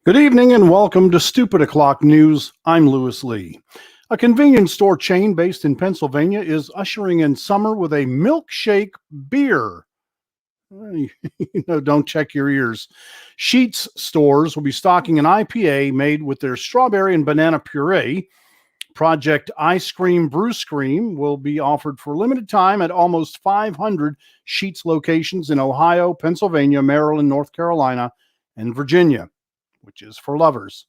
Good evening and welcome to Stupid O'Clock News. I'm Lewis Lee. A convenience store chain based in Pennsylvania is ushering in summer with a milkshake beer. Don't check your ears. Sheetz stores will be stocking an IPA made with their strawberry and banana puree. Project Ice Cream Brew Scream will be offered for limited time at almost 500 Sheetz locations in Ohio, Pennsylvania, Maryland, North Carolina, and Virginia, which is for lovers.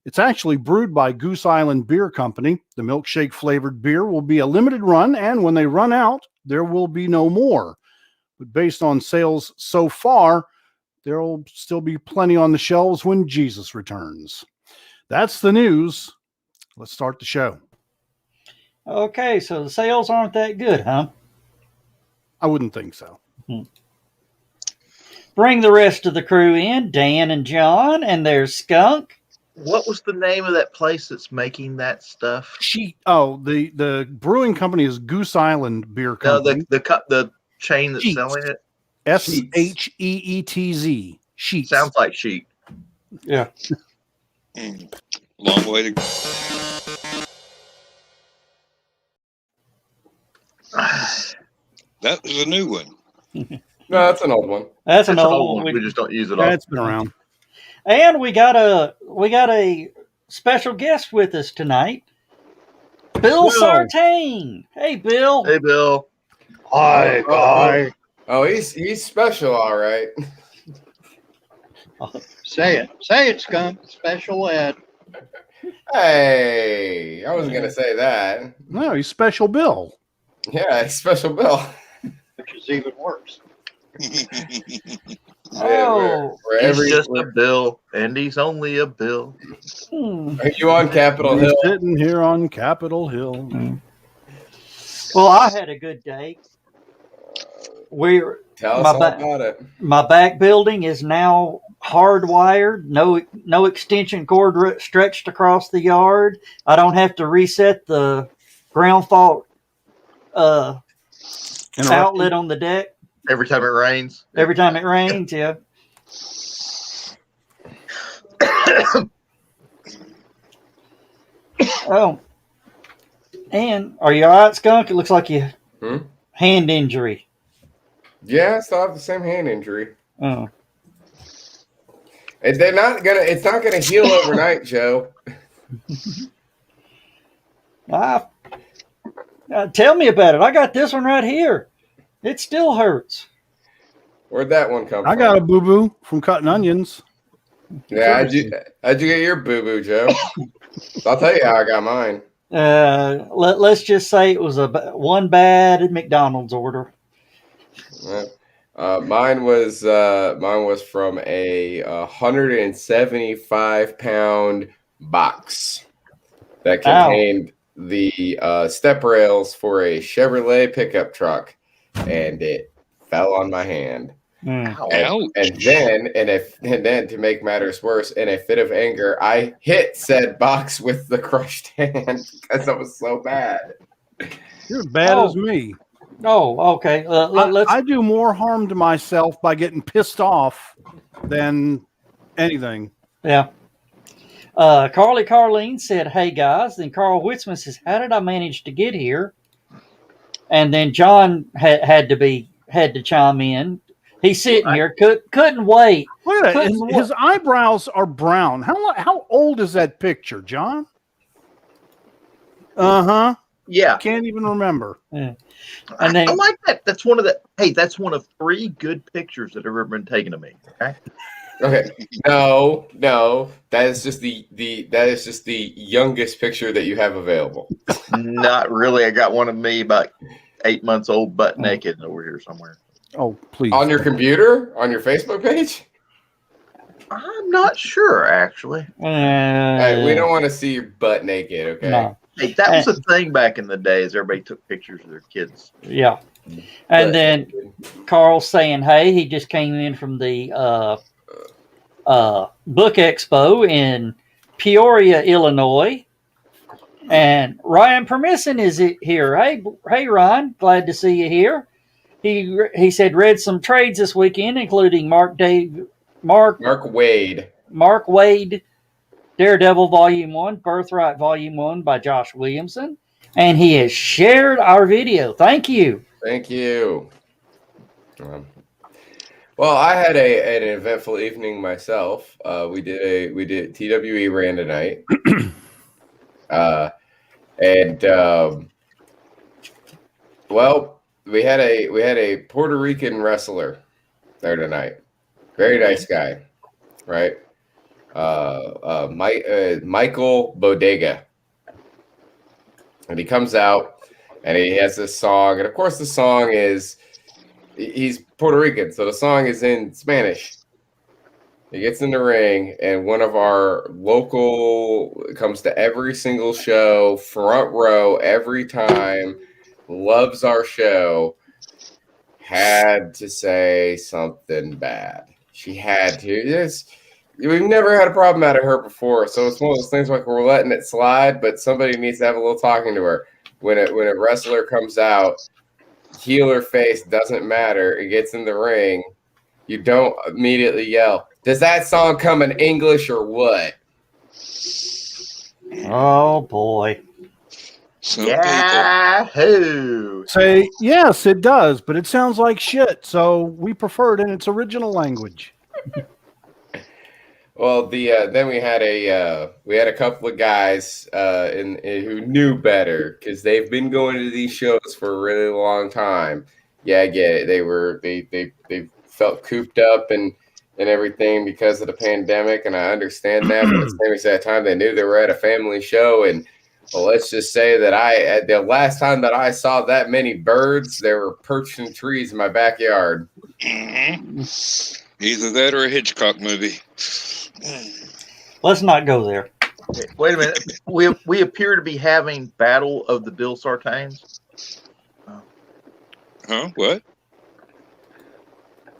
It's actually brewed by Goose Island Beer Company. The milkshake flavored beer will be a limited run, and when they run out, there will be no more. But based on sales so far, there will still be plenty on the shelves when Jesus returns. That's the news. Let's start the show. Okay, so the sales aren't that good, huh? I wouldn't think so. Bring the rest of the crew in, Dan and John, and there's Skunk. What was the name of that place that's making that stuff? The brewing company is Goose Island Beer Company. No, the chain that's Sheetz. selling it. SHEETZ. Sheetz. Sounds like sheet. Yeah. Long way to go. That was a new one. No, that's an old one. That's an old one. We just don't use it all. It's been around. And we got a special guest with us tonight. Bill Sartain. Hey, Bill. Hey, Bill. Hi, guy. Oh, he's special, all right. Say it, Skunk. Special ed. Hey, I wasn't gonna say that. No, he's Special Bill. Yeah, he's Special Bill. Which is even worse. Oh, He's just a bill, and he's only a bill. Are you on Capitol He's Hill? sitting here on Capitol Hill. Well, I had a good day. Tell us all about it. My back building is now hardwired. No extension cord stretched across the yard. I don't have to reset the ground fault outlet on the deck. Every time it rains. Every time it rains, yeah. Oh. And are you all right, Skunk? It looks like you hand injury. Yeah, I still have the same hand injury. Oh. It's not gonna heal overnight, Joe. Tell me about it. I got this one right here. It still hurts. Where'd that one come from? I got a boo-boo from cutting onions. Yeah, how'd you get your boo-boo, Joe? I'll tell you how I got mine. Let's just say it was one bad McDonald's order. Mine was from a 175-pound box that contained the step rails for a Chevrolet pickup truck, and it fell on my hand. And then to make matters worse, in a fit of anger, I hit said box with the crushed hand because it was so bad. You're as bad as me. Oh, okay. I do more harm to myself by getting pissed off than anything. Yeah. Carly Carleen said, "Hey guys." Then Carl Witzman says, "How did I manage to get here?" And then John had to chime in. He's sitting here, couldn't wait. Look at that. Couldn't His eyebrows are brown. How old is that picture, John? Uh-huh. Yeah. Can't even remember. And I then like that. That's one of 3 good pictures that have ever been taken of me. Okay. Okay. No. That is just the youngest picture that you have available. Not really. I got one of me about 8 months old, butt naked over here somewhere. Oh, please. On your computer? On your Facebook page? I'm not sure, actually. Hey, we don't want to see your butt naked, okay? no. Hey, that was a thing back in the days. Everybody took pictures of their kids. Yeah. And then Carl's saying, "Hey, he just came in from the book expo in Peoria, Illinois." And Ryan Permisson is here. Hey, Ryan, glad to see you here. He said read some trades this weekend, including Mark Wade. Daredevil Volume 1, Birthright Volume 1 by Josh Williamson. And he has shared our video. Thank you. Thank you. Well, I had an eventful evening myself. We did TWE ran tonight. Well, we had a Puerto Rican wrestler there tonight. Very nice guy, right? Michael Bodega, and he comes out and he has this song, and of course the song is he's Puerto Rican, so the song is in Spanish. He gets in the ring, and one of our local comes to every single show, front row every time, loves our show, had to say something bad. She had to. We've never had a problem out of her before, so it's one of those things like we're letting it slide, but somebody needs to have a little talking to her. When a wrestler comes out, heel or face, doesn't matter, it gets in the ring, you don't immediately yell, "Does that song come in English or what?" Oh, boy. Yahoo! Say, yes, it does, but it sounds like shit, so we prefer it in its original language. Well, then we had a couple of guys who knew better because they've been going to these shows for a really long time. Yeah, I get it. They felt cooped up and everything because of the pandemic, and I understand that. But at the same exact time, they knew they were at a family show, and well, let's just say that the last time that I saw that many birds, they were perched in trees in my backyard. Mm-hmm. Either that or a Hitchcock movie. Let's not go there. Wait a minute. We appear to be having Battle of the Bill Sartains. Huh? What?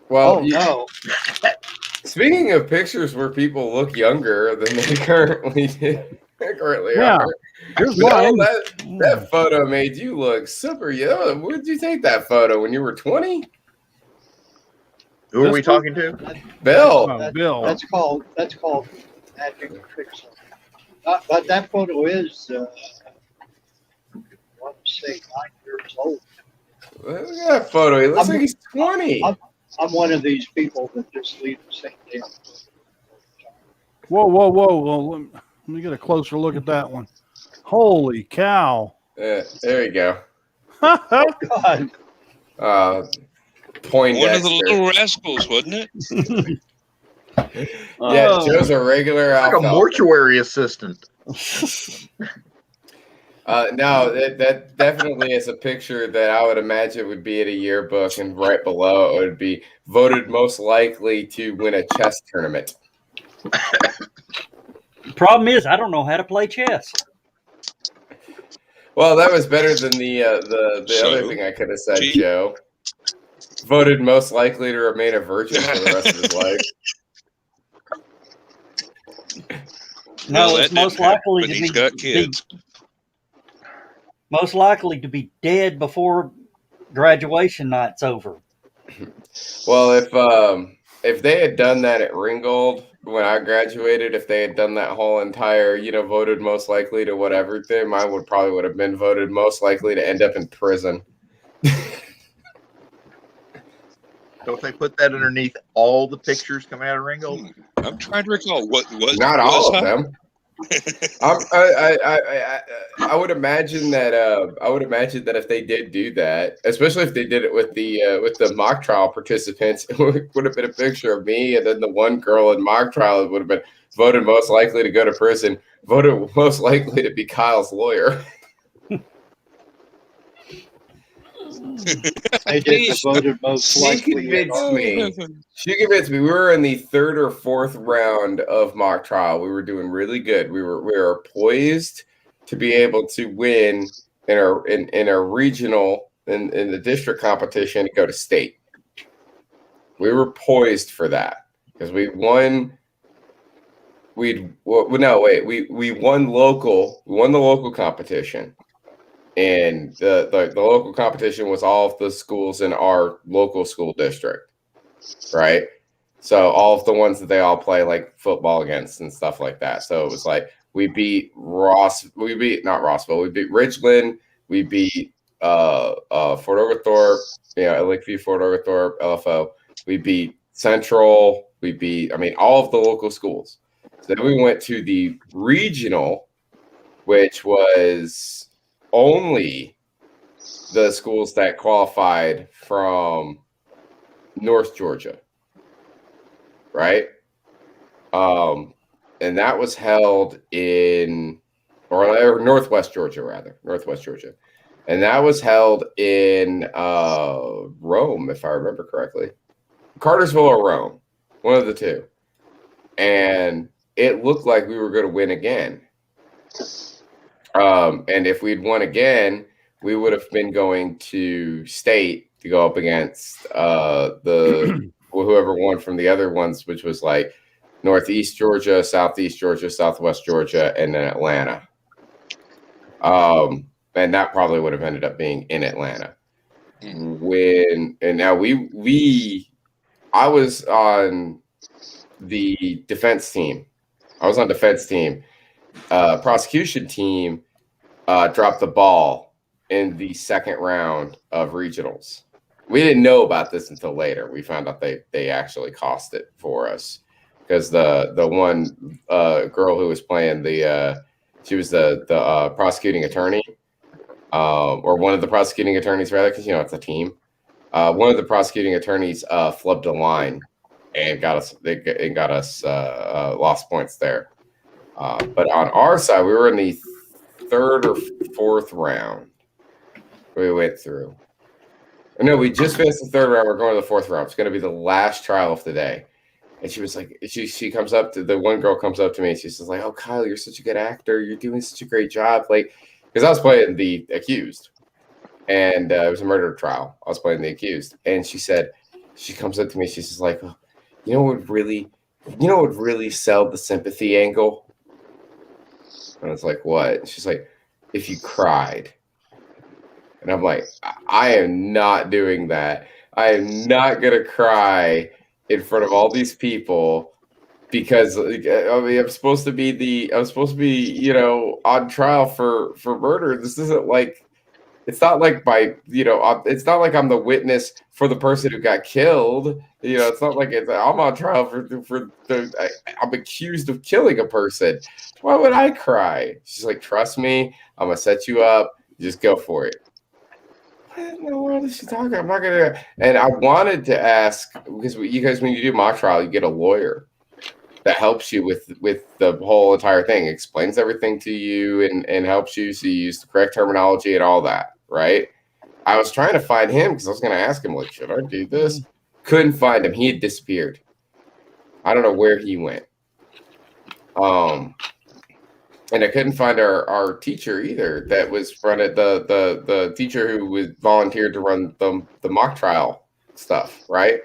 Well, no. Speaking of pictures where people look younger than they currently are. Here's No, mine. that photo made you look super young. Where did you take that photo? When you were 20? Who are we talking to? Bill. Bill. That's called magic pixel. But that photo is, I want to say 9 years old. Look at that photo. He looks like he's 20. I'm one of these people that just leave the same damn. Whoa. Well, let me get a closer look at that one. Holy cow. There you go. God. Poindexter. One of the Little Rascals, wasn't it? Yeah, Joe's a regular Like a alfalfa. mortuary assistant. No, that definitely is a picture that I would imagine would be at a yearbook, and right below it would be voted most likely to win a chess tournament. Problem is, I don't know how to play chess. Well, that was better than the other thing I could have said, Joe. Voted most likely to remain a virgin for the rest of his life. No, Well, it's that most didn't happen, likely but to he's be got kids. most likely to be dead before graduation night's over. Well, if they had done that at Ringgold, when I graduated, if they had done that whole entire, voted most likely to whatever thing, mine would have been voted most likely to end up in prison. Don't they put that underneath all the pictures coming out of Ringgold? I'm trying to recall what was Not all of huh? them. I would imagine that. If they did do that, especially if they did it with the mock trial participants, it would have been a picture of me, and then the one girl in mock trial would have been voted most likely to go to prison, voted most likely to be Kyle's lawyer. They did the voted most She likely. convinced me. She convinced me. We were in the third or fourth round of mock trial. We were doing really good. We were poised to be able to win in our regional in the district competition to go to state. We were poised for that because we won. We won local. We won the local competition. And the local competition was all of the schools in our local school district, right? So all of the ones that they all play like football against and stuff like that. So it was like we beat Ridgeland, we beat Fort Oglethorpe, Lakeview, Fort Oglethorpe, LFO. We beat Central. We beat all of the local schools. So then we went to the regional, which was only the schools that qualified from North Georgia, right? And that was held in, or Northwest Georgia, rather. Northwest Georgia. And that was held in Rome, if I remember correctly. Cartersville or Rome, one of the two. And it looked like we were going to win again. And if we'd won again, we would have been going to state to go up against whoever won from the other ones, which was like Northeast Georgia, Southeast Georgia, Southwest Georgia, and then Atlanta. And that probably would have ended up being in Atlanta. I was on the defense team. Prosecution team dropped the ball in the second round of regionals. We didn't know about this until later. We found out they actually cost it for us because the one girl who was playing she was the prosecuting attorney, or one of the prosecuting attorneys rather, because it's a team. One of the prosecuting attorneys flubbed a line and got us lost points there. But on our side, we were in the third or fourth round. We went through. No, we just finished the third round. We're going to the fourth round. It's going to be the last trial of the day. And she was like, she comes up to the one girl comes up to me and she says like, "Oh, Kyle, you're such a good actor. You're doing such a great job." Like, because I was playing the accused, and it was a murder trial. I was playing the accused, and she comes up to me. She says like, "Oh, you know what would really sell the sympathy angle?" And I was like, "What?" She's like, "If you cried." And I'm like, "I am not doing that. I am not gonna cry in front of all these people because I'm supposed to be on trial for murder. This isn't like, it's not like it's not like I'm the witness for the person who got killed. It's not like I'm on trial I'm accused of killing a person. Why would I cry?" She's like, "Trust me, I'm gonna set you up. Just go for it." I don't know what is she talking. I'm not gonna. And I wanted to ask because you guys, when you do mock trial, you get a lawyer that helps you with the whole entire thing, explains everything to you, and helps you so you use the correct terminology and all that, right? I was trying to find him because I was going to ask him like, should I do this? Couldn't find him. He had disappeared. I don't know where he went. And I couldn't find our teacher either. That was running the teacher who was volunteered to run the mock trial stuff, right?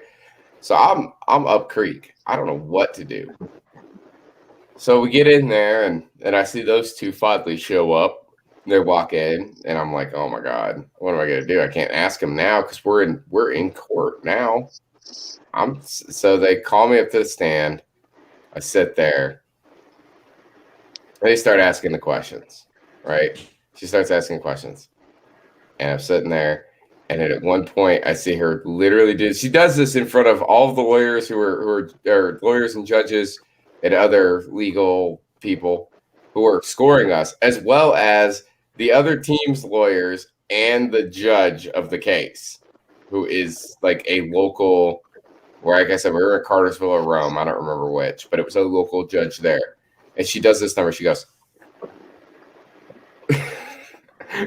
So I'm up creek. I don't know what to do. So we get in there and I see those two Fodleys show up. They walk in and I'm like, "Oh my God, what am I gonna do? I can't ask them now because we're in court now." So they call me up to the stand. I sit there. And they start asking the questions, right? She starts asking questions. And I'm sitting there. And then at one point, I see her literally do. She does this in front of all of the lawyers who are lawyers and judges and other legal people who are scoring us, as well as the other team's lawyers and the judge of the case, who is like a local. Where, like I said, we were in Cartersville or Rome. I don't remember which, but it was a local judge there. And she does this number. She goes,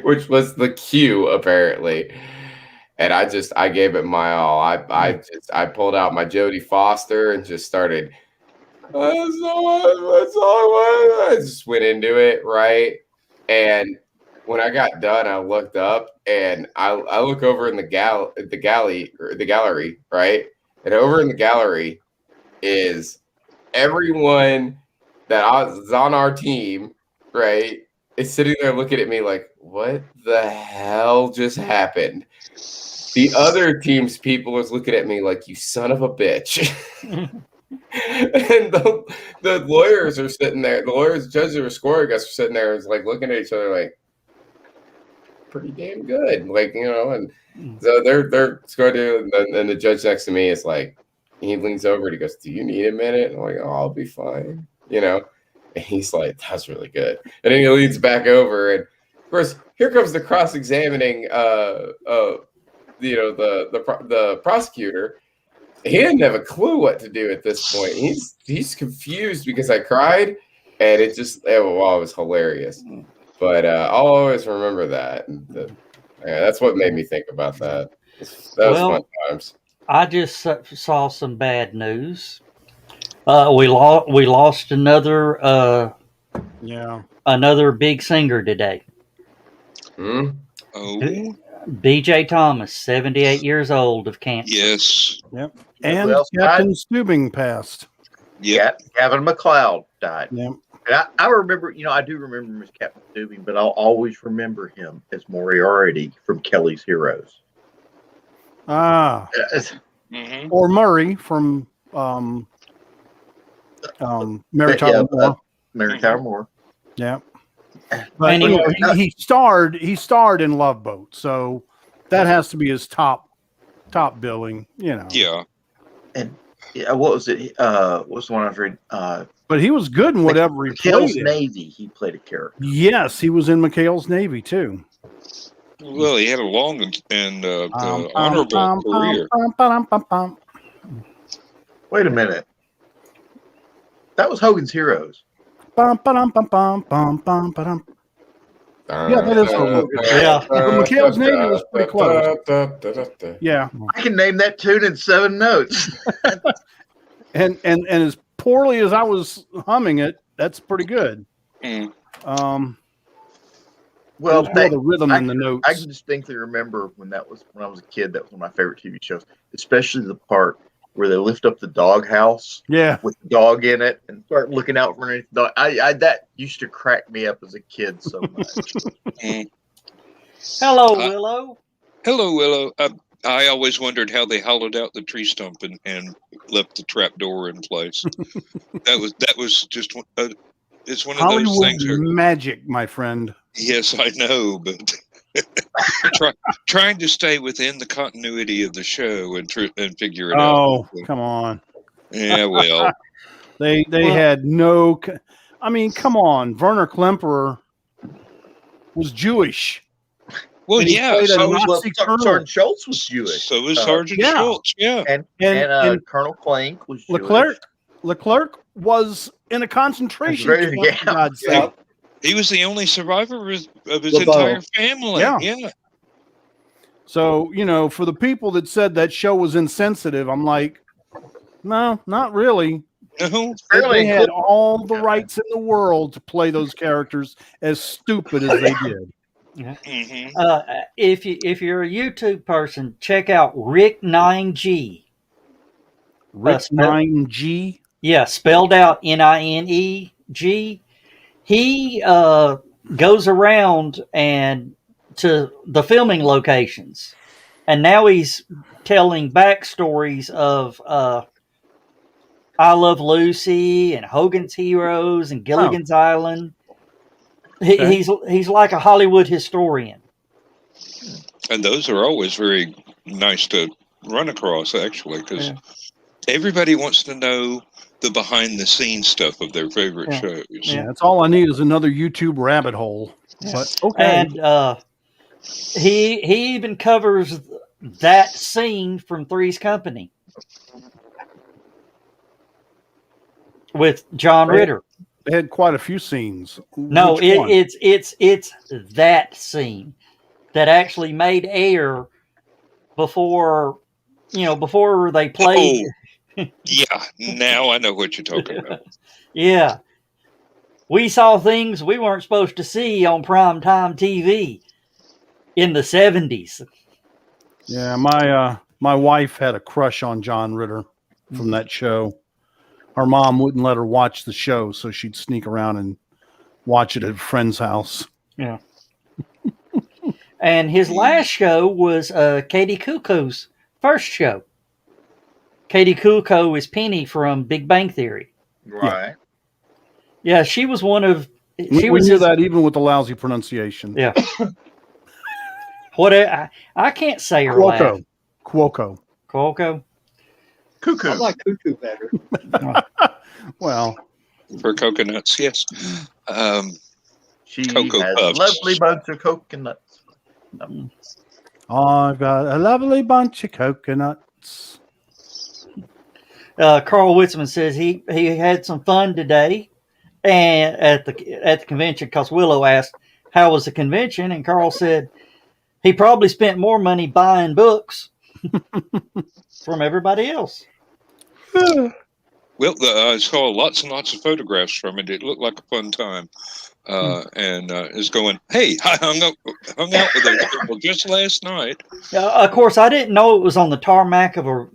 which was the cue apparently. And I gave it my all. I pulled out my Jodie Foster and just started. I just went into it, right? And when I got done, I looked up and I look over in the gallery, right? And over in the gallery is everyone that was on our team, right? Is sitting there looking at me like, what the hell just happened? The other team's people was looking at me like, you son of a bitch. And the lawyers are sitting there. The lawyers, judges who were scoring us, are sitting there and like looking at each other like, pretty damn good. Like, and so they're scoring, and the judge next to me is like, he leans over and he goes, do you need a minute? And I'm like, oh, I'll be fine. And he's like, that's really good. And then he leans back over, and of course, here comes the cross-examining the prosecutor. He didn't have a clue what to do at this point. He's confused because I cried, and it was hilarious. But I'll always remember that. That's what made me think about that. That was fun times. I just saw some bad news. We lost another big singer today. Oh, B.J. Thomas, 78 years old of cancer. yes. Yep. And Captain Steubing passed. Yeah. Gavin McLeod died. Yep. And I remember, I do remember him as Captain Steubing, but I'll always remember him as Moriarty from Kelly's Heroes. Ah. Mm-hmm. Or Murray from Mary Tyler Moore. Mary Tyler Moore. Yeah. But he starred in Love Boat, so that has to be his top billing, Yeah. And what was it? What's the one I was reading? But he was good in whatever he McHale's played. Navy, he played a character. Yes, he was in McHale's Navy too. Well, he had a long and honorable career. Wait a minute. That was Hogan's Heroes. Yeah, that is Hogan. Yeah. But McHale's Navy was pretty close. Yeah. I can name that tune in 7 notes. And as poorly as I was humming it, that's pretty good. Mm. Well, the rhythm and the notes. I can distinctly remember when I was a kid. That was one of my favorite TV shows, especially the part where they lift up the doghouse, with the dog in it, and start looking out for underneath the dog. That used to crack me up as a kid so much. Hello, Willow. Hello, Willow. I always wondered how they hollowed out the tree stump and left the trap door in place. that was just it's one of Hollywood those things. Magic, my friend. Yes, I know, but trying to stay within the continuity of the show and figure it out. Oh, come on. Yeah, well, they had no. I mean, come on. Werner Klemperer was Jewish. Well, yeah. So Sergeant Schultz was Jewish. So was Sergeant Schultz. Yeah, and Colonel Clank was Jewish. Leclerc was in a concentration camp. For God's sake. He was the only survivor of his entire family. Yeah. So, for the people that said that show was insensitive, I'm like, no, not really. No. They had all the rights in the world to play those characters as stupid as they did. Yeah. Mm-hmm. If you're a YouTube person, check out Rick 9G. Rick 9G? Yeah, spelled out NINEG. He goes around and to the filming locations, and now he's telling backstories of I Love Lucy and Hogan's Heroes and Gilligan's Island. He's like a Hollywood historian. And those are always very nice to run across, actually, because everybody wants to know the behind-the-scenes stuff of their favorite shows. Yeah, that's all I need is another YouTube rabbit hole. Yeah. But okay. And he even covers that scene from Three's Company with John Ritter. They had quite a few scenes. No, Which one? it's that scene that actually made air before they played. Oh, yeah. Now I know what you're talking about. Yeah. We saw things we weren't supposed to see on primetime TV in the 70s. Yeah, my wife had a crush on John Ritter from that show. Her mom wouldn't let her watch the show, so she'd sneak around and watch it at a friend's house. Yeah. And his last show was Katie Kuko's first show. Katie Kuko is Penny from Big Bang Theory. Right. Yeah, she was one of. We knew that even with the lousy pronunciation. Yeah. What I can't say her last. Cuoco. Cuckoo. I like Cuckoo better. Well, For coconuts, yes. She Cocoa has Puffs. lovely bunch of coconuts. I've got a lovely bunch of coconuts. Carl Witzman says he had some fun today, and at the convention, because Willow asked how was the convention, and Carl said he probably spent more money buying books from everybody else. Well, I saw lots and lots of photographs from it. It looked like a fun time. And is going, hey, I hung out with those people just last night. Of course, I didn't know it was on the tarmac of a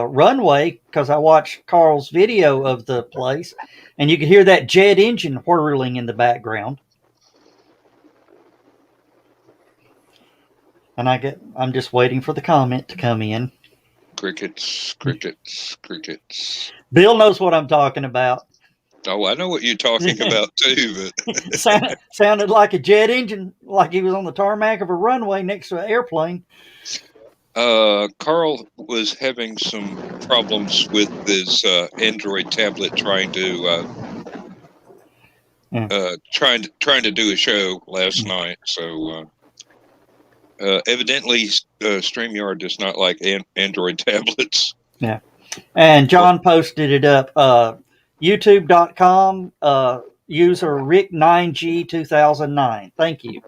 runway because I watched Carl's video of the place, and you could hear that jet engine whirling in the background. And I'm just waiting for the comment to come in. Crickets, crickets, crickets. Bill knows what I'm talking about. Oh, I know what you're talking about too, but sounded like a jet engine, like he was on the tarmac of a runway next to an airplane. Carl was having some problems with his Android tablet trying to do a show last night. So evidently, StreamYard does not like Android tablets. Yeah, and John posted it up. YouTube.com, user Rick9G2009. Thank you.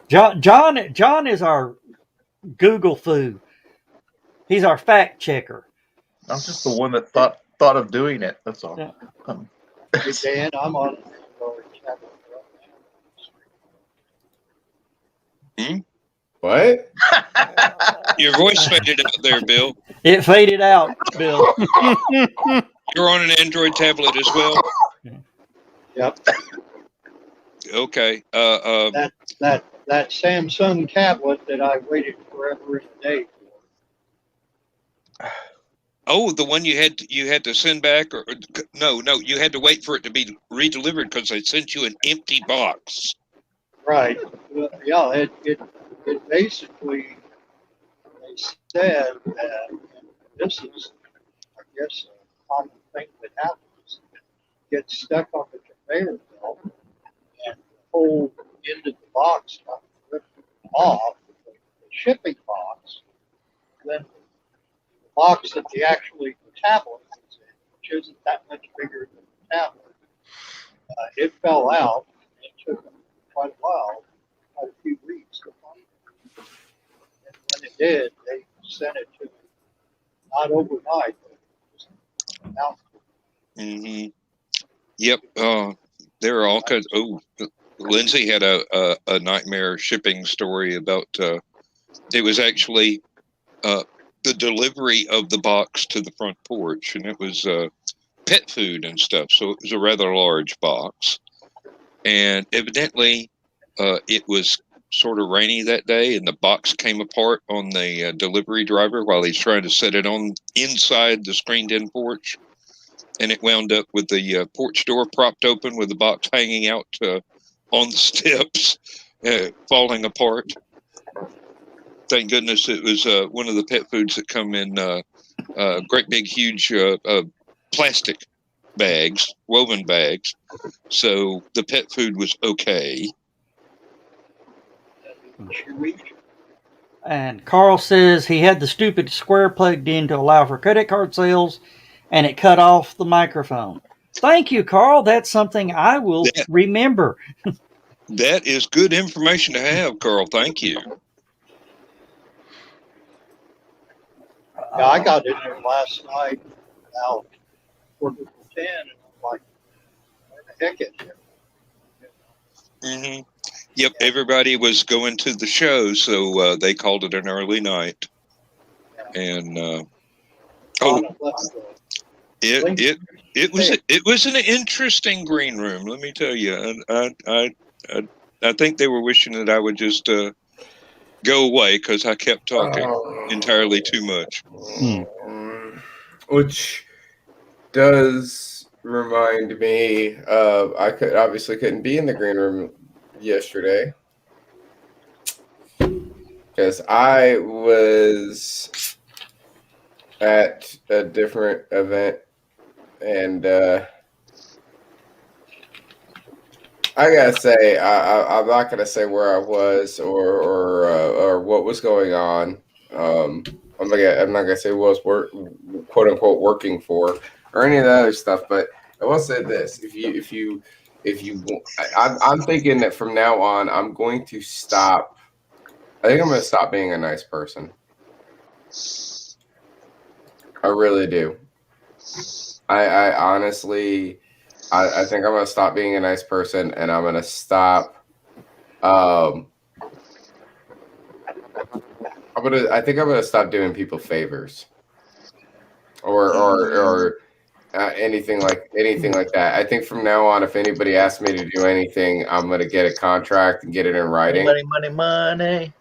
John is our Google foo. He's our fact checker. I'm just the one that thought of doing it. That's all. Yeah. Hey, Dan, I'm on Untitled Chapter right now. What? Your voice faded out there, Bill. It faded out, Bill. You're on an Android tablet as well? Yep. Okay. That Samsung tablet that I waited forever and a day for. Oh, the one you had to send back, or no, you had to wait for it to be redelivered because they sent you an empty box. Right. Yeah, it basically, they said that, and this is, I guess, a common thing that happens, gets stuck on the conveyor belt, and the whole end of the box got ripped off, the shipping box, and then the box that the tablet was in, which isn't that much bigger than the tablet, it fell out. It took them quite a while, quite a few weeks to find it. And when it did, they sent it to me, not overnight, but just out. Mm-hmm. Yep. There are all kinds. Oh, Lindsay had a nightmare shipping story about. It was actually the delivery of the box to the front porch, and it was pet food and stuff. So it was a rather large box, and evidently it was sort of rainy that day, and the box came apart on the delivery driver while he's trying to set it on inside the screened-in porch, and it wound up with the porch door propped open with the box hanging out on the steps, falling apart. Thank goodness it was one of the pet foods that come in great big huge plastic bags, woven bags. So the pet food was okay. And Carl says he had the stupid square plugged in to allow for credit card sales, and it cut off the microphone. Thank you, Carl. That's something I will remember. That is good information to have, Carl. Thank you. Yeah, I got in there last night about 10, and I'm like, where the heck is it? Mm-hmm. Yep, everybody was going to the show, so they called it an early night. And it was an interesting green room, let me tell you. And I think they were wishing that I would just go away because I kept talking entirely too much. Which does remind me of I couldn't be in the green room yesterday because I was at a different event, and I gotta say I'm not gonna say where I was or what was going on. I'm not gonna say what I was quote unquote working for or any of that other stuff, but I will say this: I'm thinking that from now on, I'm going to stop. I think I'm going to stop being a nice person. I really do. I honestly, I think I'm going to stop being a nice person, and I'm going to stop. I think I'm going to stop doing people favors, or anything like that. I think from now on, if anybody asks me to do anything, I'm going to get a contract and get it in writing. Money.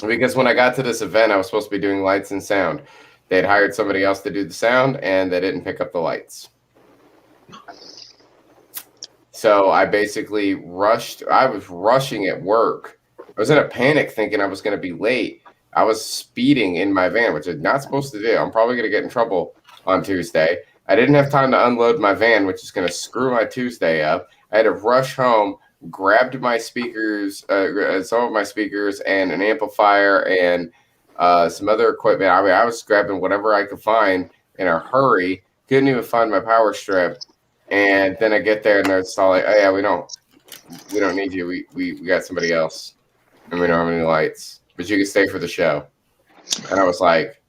Because when I got to this event, I was supposed to be doing lights and sound. They had hired somebody else to do the sound, and they didn't pick up the lights. So I basically rushed. I was rushing at work. I was in a panic thinking I was going to be late. I was speeding in my van, which I'm not supposed to do. I'm probably going to get in trouble on Tuesday. I didn't have time to unload my van, which is going to screw my Tuesday up. I had to rush home, grabbed my speakers, some of my speakers, and an amplifier and some other equipment. I mean, I was grabbing whatever I could find in a hurry. Couldn't even find my power strip. And then I get there, and they're just all like, "Oh yeah, we don't need you. We got somebody else, and we don't have any lights." But you can stay for the show. And I was like,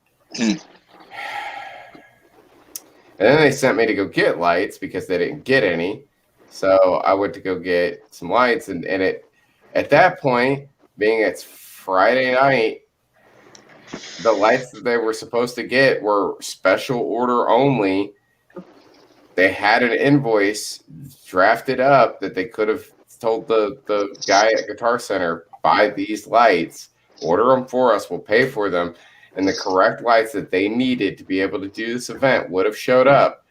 And then they sent me to go get lights because they didn't get any. So I went to go get some lights. And at that point, being it's Friday night, the lights that they were supposed to get were special order only. They had an invoice drafted up that they could have told the guy at Guitar Center, buy these lights. Order them for us. We'll pay for them. And the correct lights that they needed to be able to do this event would have showed up.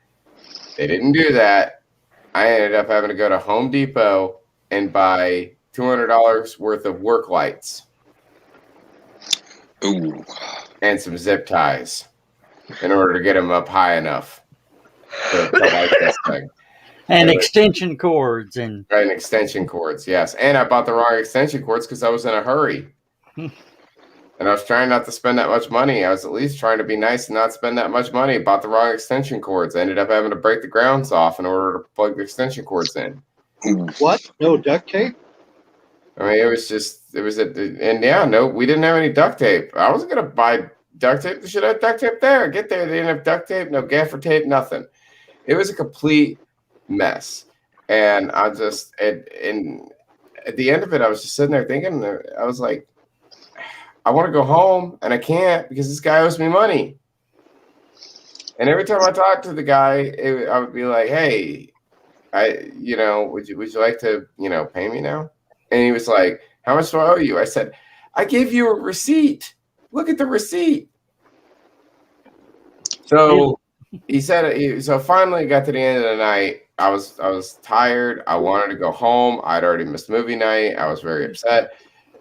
They didn't do that. I ended up having to go to Home Depot and buy $200 worth of work lights. Ooh. And some zip ties in order to get them up high enough to light this thing. And extension cords. And extension cords, yes. And I bought the wrong extension cords because I was in a hurry. And I was trying not to spend that much money. I was at least trying to be nice and not spend that much money. Bought the wrong extension cords. I ended up having to break the grounds off in order to plug the extension cords in. What? No duct tape? I mean, we didn't have any duct tape. I wasn't going to buy duct tape. They should have duct tape there. Get there. They didn't have duct tape, no gaffer tape, nothing. It was a complete mess. And I just, and at the end of it, I was just sitting there thinking, I was like, I want to go home, and I can't because this guy owes me money. And every time I talk to the guy, I would be like, hey, would you like to, pay me now? And he was like, how much do I owe you? I said, I gave you a receipt. Look at the receipt. So he said, so finally got to the end of the night. I was tired. I wanted to go home. I'd already missed movie night. I was very upset.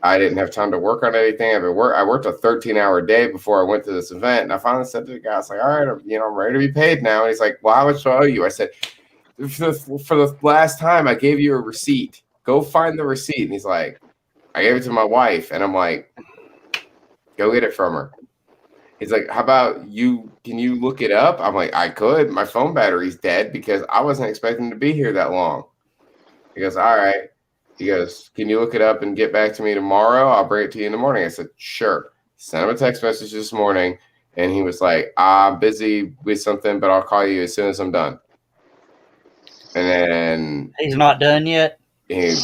I didn't have time to work on anything. I worked a 13-hour day before I went to this event. And I finally said to the guy, I was like, all right, I'm ready to be paid now. And he's like, well, how much do I owe you? I said, for the last time, I gave you a receipt. Go find the receipt. And he's like, I gave it to my wife. And I'm like, go get it from her. He's like, how about you? Can you look it up? I'm like, I could. My phone battery's dead because I wasn't expecting to be here that long. He goes, all right. He goes, can you look it up and get back to me tomorrow? I'll bring it to you in the morning. I said, sure. Sent him a text message this morning. And he was like, I'm busy with something, but I'll call you as soon as I'm done. And then he's not done yet. He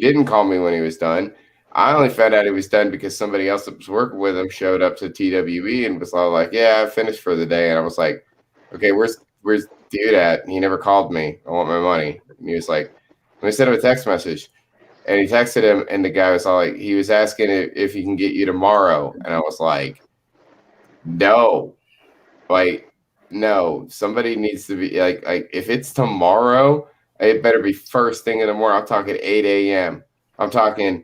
didn't call me when he was done. I only found out he was done because somebody else that was working with him showed up to TWE and was all like, yeah, I finished for the day. And I was like, okay, where's dude at? He never called me. I want my money. And he was like, let me send him a text message. And he texted him, and the guy was all like, he was asking if he can get you tomorrow. And I was like, no. Like, no, somebody needs to be like if it's tomorrow, it better be first thing in the morning. I'm talking 8 a.m. I'm talking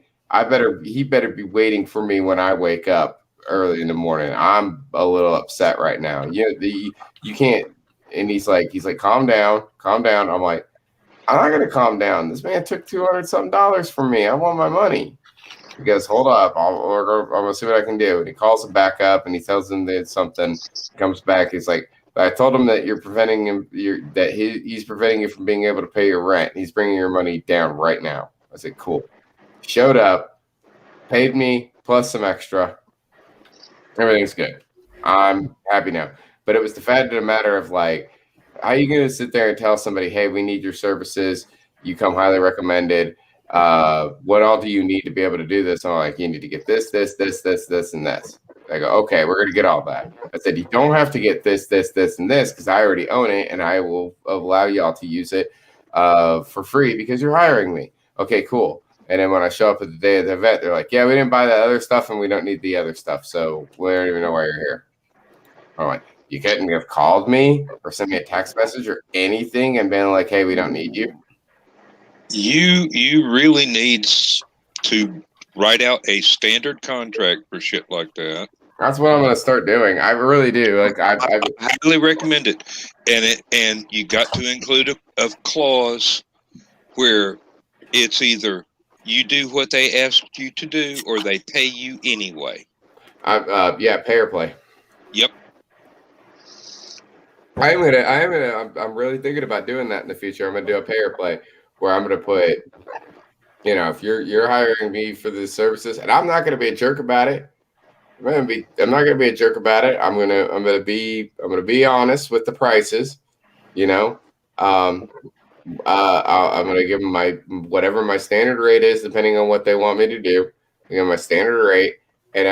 he better be waiting for me when I wake up early in the morning. I'm a little upset right now. You can't. And he's like, calm down. I'm like, I'm not gonna calm down. This man took $200-something from me. I want my money. He goes, hold up. I'm gonna see what I can do. And he calls him back up and he tells him that something. Comes back. He's like, I told him that you're preventing him. He's preventing you from being able to pay your rent. He's bringing your money down right now. I said, cool. Showed up, paid me plus some extra. Everything's good. I'm happy now. But it was the fact of the matter of like, how are you going to sit there and tell somebody, hey, we need your services. You come highly recommended. What all do you need to be able to do this? I'm like, you need to get this, and this. I go, okay, we're going to get all that. I said, you don't have to get this, and this because I already own it and I will allow y'all to use it for free because you're hiring me. Okay, cool. And then when I show up at the day of the event, they're like, yeah, we didn't buy that other stuff and we don't need the other stuff. So we don't even know why you're here. I'm like, you couldn't have called me or sent me a text message or anything and been like, hey, we don't need you. You really need to write out a standard contract for shit like that. That's what I'm going to start doing. I really do. Like I highly recommend it. And you got to include a clause where it's either you do what they asked you to do or they pay you anyway. Pay or play. Yep. I'm really thinking about doing that in the future. I'm gonna do a pay or play where I'm gonna put, if you're hiring me for the services, and I'm not gonna be a jerk about it. I'm not gonna be a jerk about it. I'm gonna be honest with the prices. I'm gonna give them whatever my standard rate is, depending on what they want me to do. I give them my standard rate, and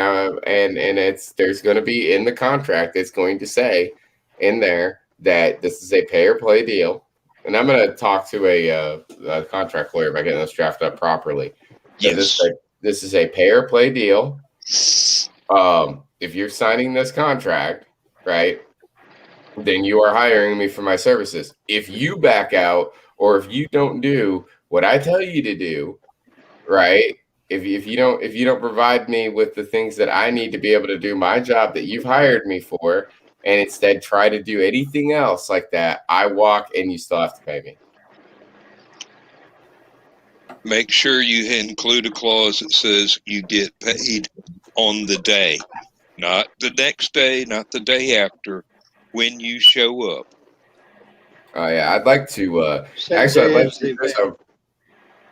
there's going to be in the contract. It's going to say in there that this is a pay or play deal, and I'm going to talk to a contract lawyer about getting this drafted up properly. Yes, so this is a pay or play deal. If you're signing this contract, right, then you are hiring me for my services. If you back out or if you don't do what I tell you to do, right? If you don't provide me with the things that I need to be able to do my job that you've hired me for, and instead try to do anything else like that, I walk and you still have to pay me. Make sure you include a clause that says you get paid on the day, not the next day, not the day after, when you show up. Oh yeah, I'd like to. Actually, I'd like to.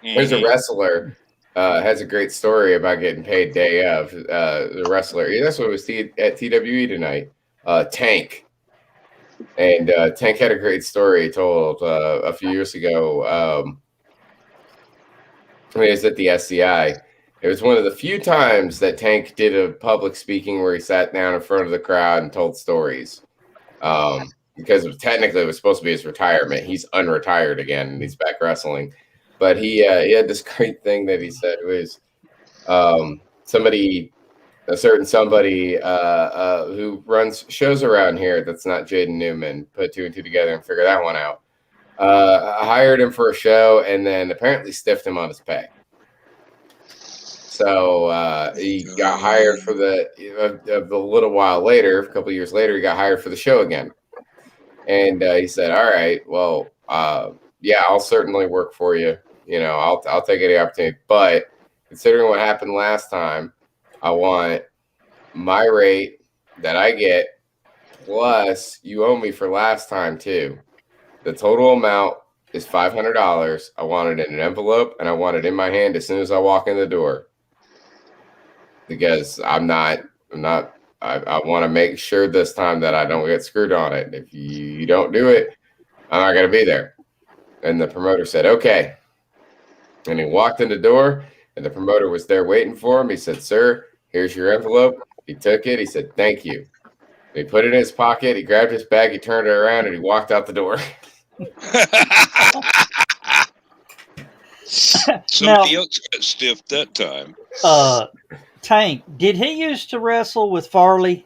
There's a wrestler has a great story about getting paid day of. The wrestler, that's what was at TWE tonight. Tank, and Tank had a great story told a few years ago. When he was at the SCI. It was one of the few times that Tank did a public speaking where he sat down in front of the crowd and told stories. because technically it was supposed to be his retirement. He's unretired again, and he's back wrestling. But he had this great thing that he said was somebody who runs shows around here that's not Jaden Newman put 2 and 2 together and figure that one out. Hired him for a show and then apparently stiffed him on his pay. So he got hired for a little while later, a couple of years later, he got hired for the show again. And he said, all right, well, yeah, I'll certainly work for you. You know, I'll take any opportunity. But considering what happened last time, I want my rate that I get plus you owe me for last time too. The total amount is $500. I want it in an envelope and I want it in my hand as soon as I walk in the door. Because I want to make sure this time that I don't get screwed on it. If you don't do it, I'm not going to be there. And the promoter said, okay. And he walked in the door and the promoter was there waiting for him. He said, sir, here's your envelope. He took it. He said, thank you. He put it in his pocket. He grabbed his bag. He turned it around and he walked out the door. Somebody else got stiffed that time. Tank, did he used to wrestle with Farley?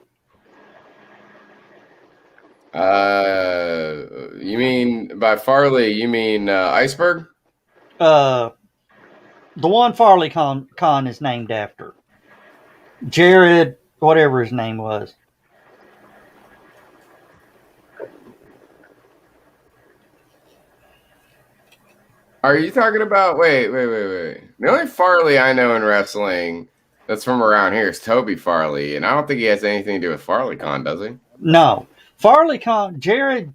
You mean by Farley, you mean Iceberg? The one Farley Con is named after. Jared, whatever his name was. Are you talking about, wait. The only Farley I know in wrestling that's from around here is Toby Farley, and I don't think he has anything to do with FarleyCon, does he? No. FarleyCon, Jared,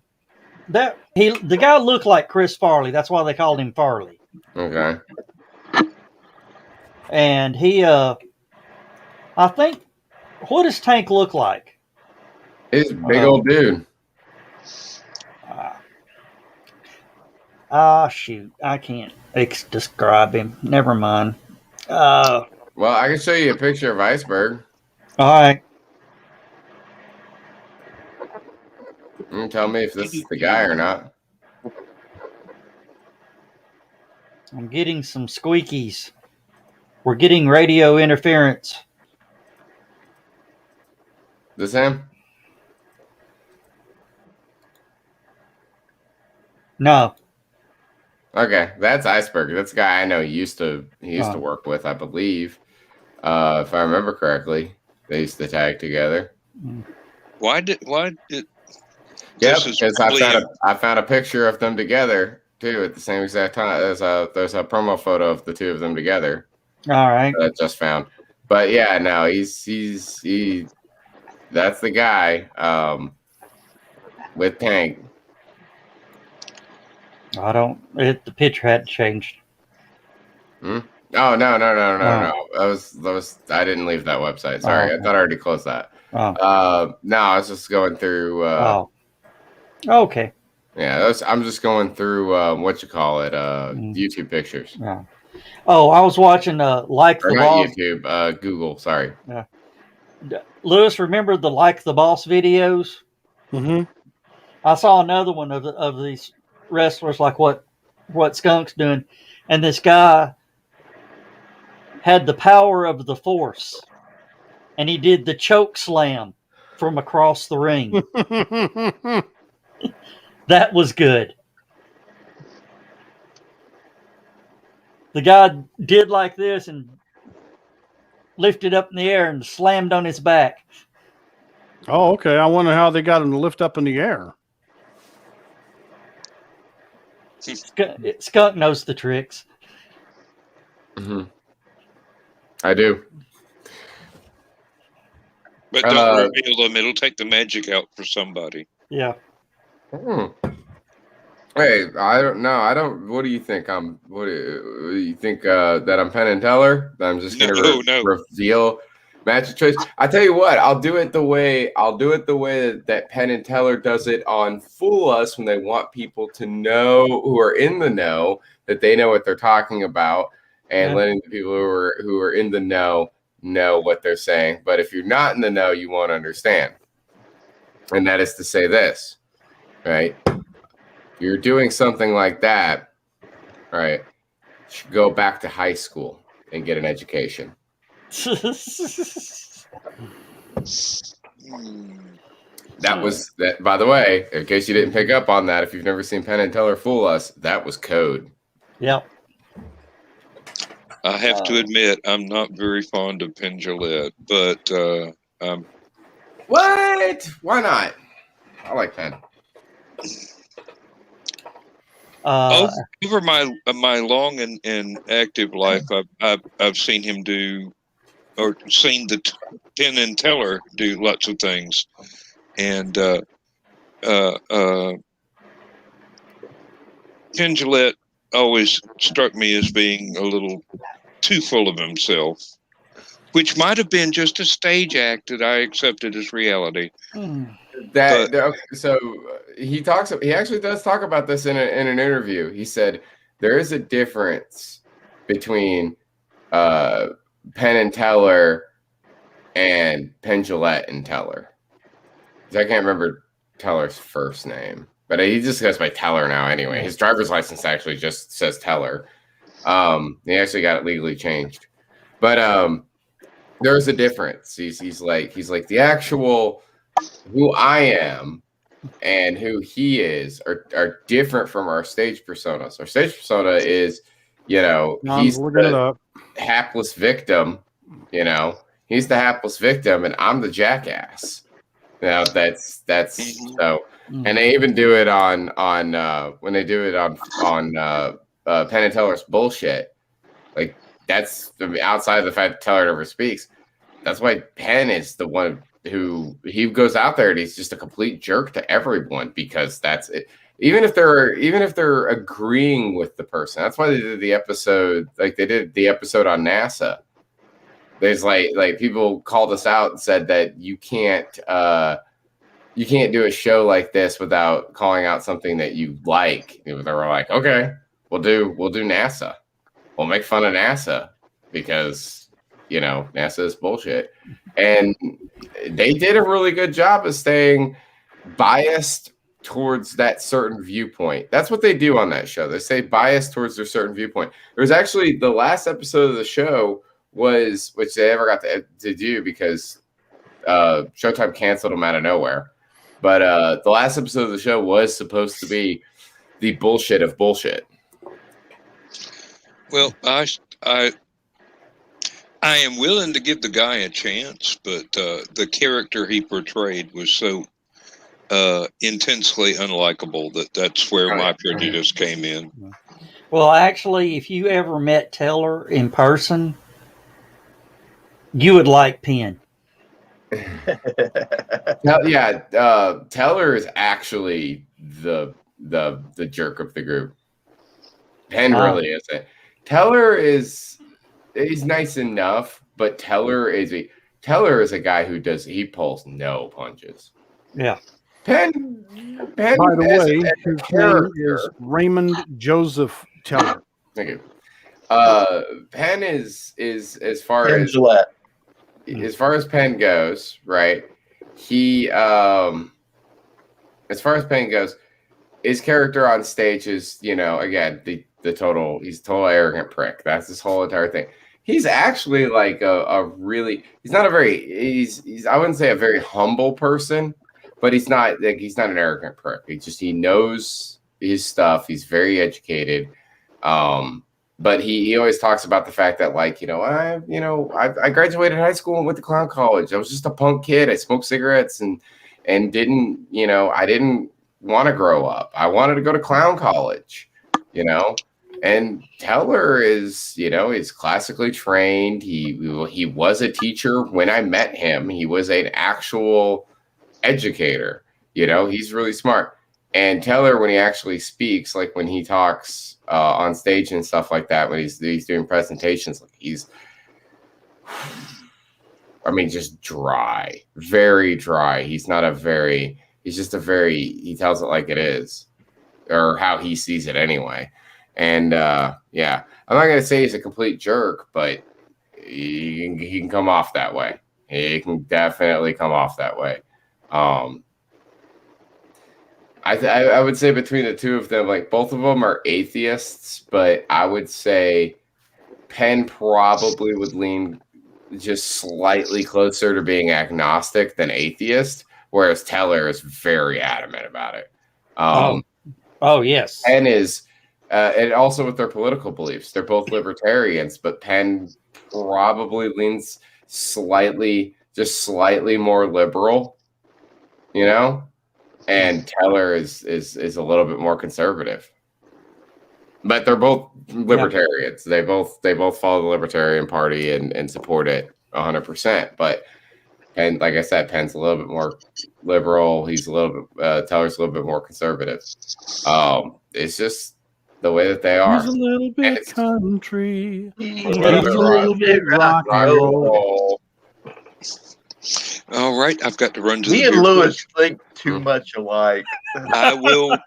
the guy looked like Chris Farley. That's why they called him Farley. Okay. And he, I think, what does Tank look like? He's a big old dude. Shoot. I can't describe him. Never mind. Well, I can show you a picture of Iceberg. All right. You can tell me if this is the guy or not. I'm getting some squeakies. We're getting radio interference. This him? No. Okay, that's Iceberg. That's a guy I know he used to work with, I believe. If I remember correctly, they used to tag together. Why did Yeah, because I found a picture of them together too at the same exact time. There's a promo photo of the two of them together. All right. That I just found. But yeah, no, he that's the guy with Tank. The picture hadn't changed. Hmm? Oh no. I didn't leave that website. Sorry. I thought I already closed that. No, I was just going through okay. Yeah, I'm just going through YouTube pictures. Yeah. Oh, I was watching Like Or the not Boss. YouTube, Google, sorry. Yeah. Lewis, remember the Like the Boss videos? Mm-hmm. I saw another one of these wrestlers, like what Skunk's doing, and this guy had the power of the Force, and he did the choke slam from across the ring. That was good. The guy did like this and lifted up in the air and slammed on his back. Oh, okay. I wonder how they got him to lift up in the air. Skunk knows the tricks. Mm-hmm. I do. But don't reveal them. It'll take the magic out for somebody. Yeah. Hey, I don't know. What do you think? What do you think that I'm Penn and Teller? That I'm just going to reveal match of choice. I tell you what, I'll do it the way that Penn and Teller does it on Fool Us when they want people to know who are in the know that they know what they're talking about, and letting the people who are in the know what they're saying. But if you're not in the know, you won't understand. And that is to say this. right? If you're doing something like that, right, you should go back to high school and get an education. That was that. By the way, in case you didn't pick up on that, if you've never seen Penn and Teller fool us, that was code. Yep. I have to admit, I'm not very fond of Penn Jillette, but what? Why not? I like Penn. Over my long and active life, I've seen him do, or seen the Penn and Teller do lots of things, and Penn Jillette always struck me as being a little too full of himself, which might have been just a stage act that I accepted as reality. So he actually does talk about this in an interview. He said there is a difference between Penn and Teller and Penn Jillette and Teller. I can't remember Teller's first name, but he just goes by Teller now anyway. His driver's license actually just says Teller. He actually got it legally changed, but there's a difference. He's like the actual who I am and who he is are different from our stage personas. Our stage persona is, he's the hapless victim. He's the hapless victim, and I'm the jackass. That's so. And they even do it on when they do it on Penn and Teller's bullshit. Like that's outside of the fact that Teller never speaks. That's why Penn is the one who he goes out there and he's just a complete jerk to everyone, because that's it. Even if they're agreeing with the person. That's why they did the episode, like they did the episode on NASA. There's like people called us out and said that you can't do a show like this without calling out something that you like. They were like, okay, we'll do NASA. We'll make fun of NASA because NASA is bullshit. And they did a really good job of staying biased towards that certain viewpoint. That's what they do on that show. They stay biased towards their certain viewpoint. There was actually the last episode of the show which they never got to do because Showtime canceled them out of nowhere. But the last episode of the show was supposed to be the bullshit of bullshit. Well, I am willing to give the guy a chance, but the character he portrayed was so intensely unlikable that's where my prejudice came in. Well, actually, if you ever met Teller in person, you would like Penn. Teller is actually the jerk of the group. Penn really isn't. Teller he's nice enough, but Teller is a guy he pulls no punches. Yeah. Penn by the way, his name is Raymond Joseph Teller. Thank you. Penn is as far Penn as Jillette. As far as Penn goes, right? He as far as Penn goes, his character on stage is, again, he's a total arrogant prick. That's his whole entire thing. He's actually like he's not a very I wouldn't say a very humble person, but he's not an arrogant prick. He knows his stuff. He's very educated. But he always talks about the fact that I graduated high school and went to clown college. I was just a punk kid. I smoked cigarettes and didn't I didn't want to grow up. I wanted to go to clown college, And Teller is he's classically trained. He was a teacher when I met him. He was an actual educator. He's really smart. And Teller, when he actually speaks, like when he talks on stage and stuff like that, when he's doing presentations, he's just dry, very dry. He tells it like it is, or how he sees it anyway. And I'm not going to say he's a complete jerk, but he can come off that way. He can definitely come off that way. I would say between the two of them, like both of them are atheists, but I would say Penn probably would lean just slightly closer to being agnostic than atheist, whereas Teller is very adamant about it. Oh yes. Penn is, and also with their political beliefs, they're both libertarians, but Penn probably leans slightly more liberal, you know, and Teller is a little bit more conservative. But they're both libertarians. Yep. They both follow the Libertarian Party and support it 100%. But and like I said, Penn's a little bit more liberal. He's a little bit Teller's a little bit more conservative. It's just the way that they are. He's a little bit country. He's a little bit rock and roll. All right, I've got to run to Me the and beer Lewis think too much alike. I will.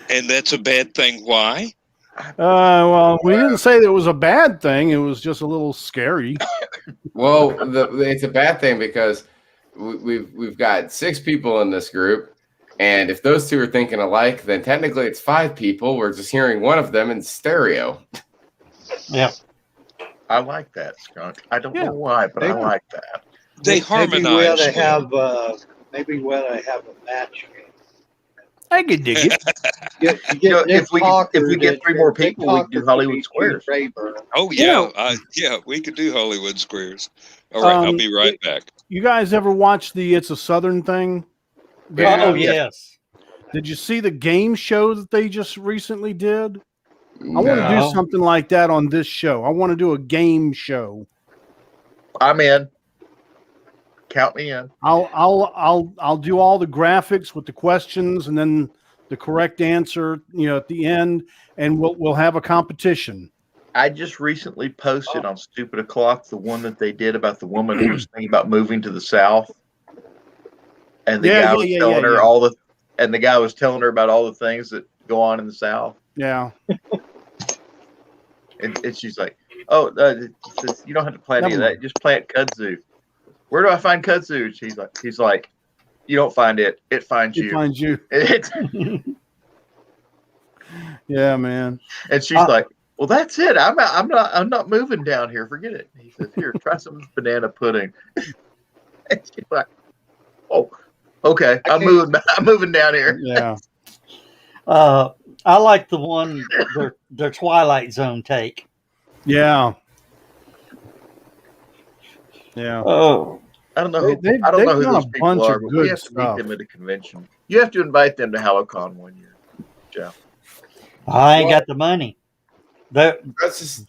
And that's a bad thing. Why? Well, we didn't say that it was a bad thing. It was just a little scary. Well, it's a bad thing because we've got 6 people in this group, and if those two are thinking alike, then technically it's 5 people. We're just hearing one of them in stereo. Yeah, I like that, Skunk. I don't know why, but I like that. They harmonize. Maybe when I have a match game. I could dig it. If we get 3 more people, we can do Hollywood Squares. Oh yeah, we could do Hollywood Squares. All right, I'll be right back. You guys ever watch the It's a Southern Thing? Yeah. Oh yes. Did you see the game show that they just recently did? I want to do something like that on this show. I want to do a game show. I'm in. Count me in. I'll do all the graphics with the questions and then the correct answer, at the end, and we'll have a competition. I just recently posted on Stupid O'Clock the one that they did about the woman who was thinking about moving to the South, and the guy was telling her and the guy was telling her about all the things that go on in the South. Yeah. and she's like, "Oh, you don't have to plant any of that. Just plant kudzu." Where do I find kudzu? He's like, you don't find it. It finds you. It finds you. Yeah, man. And she's like, well, that's it. I'm not moving down here. Forget it. He says, here, try some banana pudding. And she's like, oh, okay. I'm moving down here. Yeah. I like the one their Twilight Zone take. Yeah. Yeah. Oh, I don't know who those people are, but we have to meet them at a convention. You have to invite them to HalloCon one year, Jeff. I ain't got the money. That's just,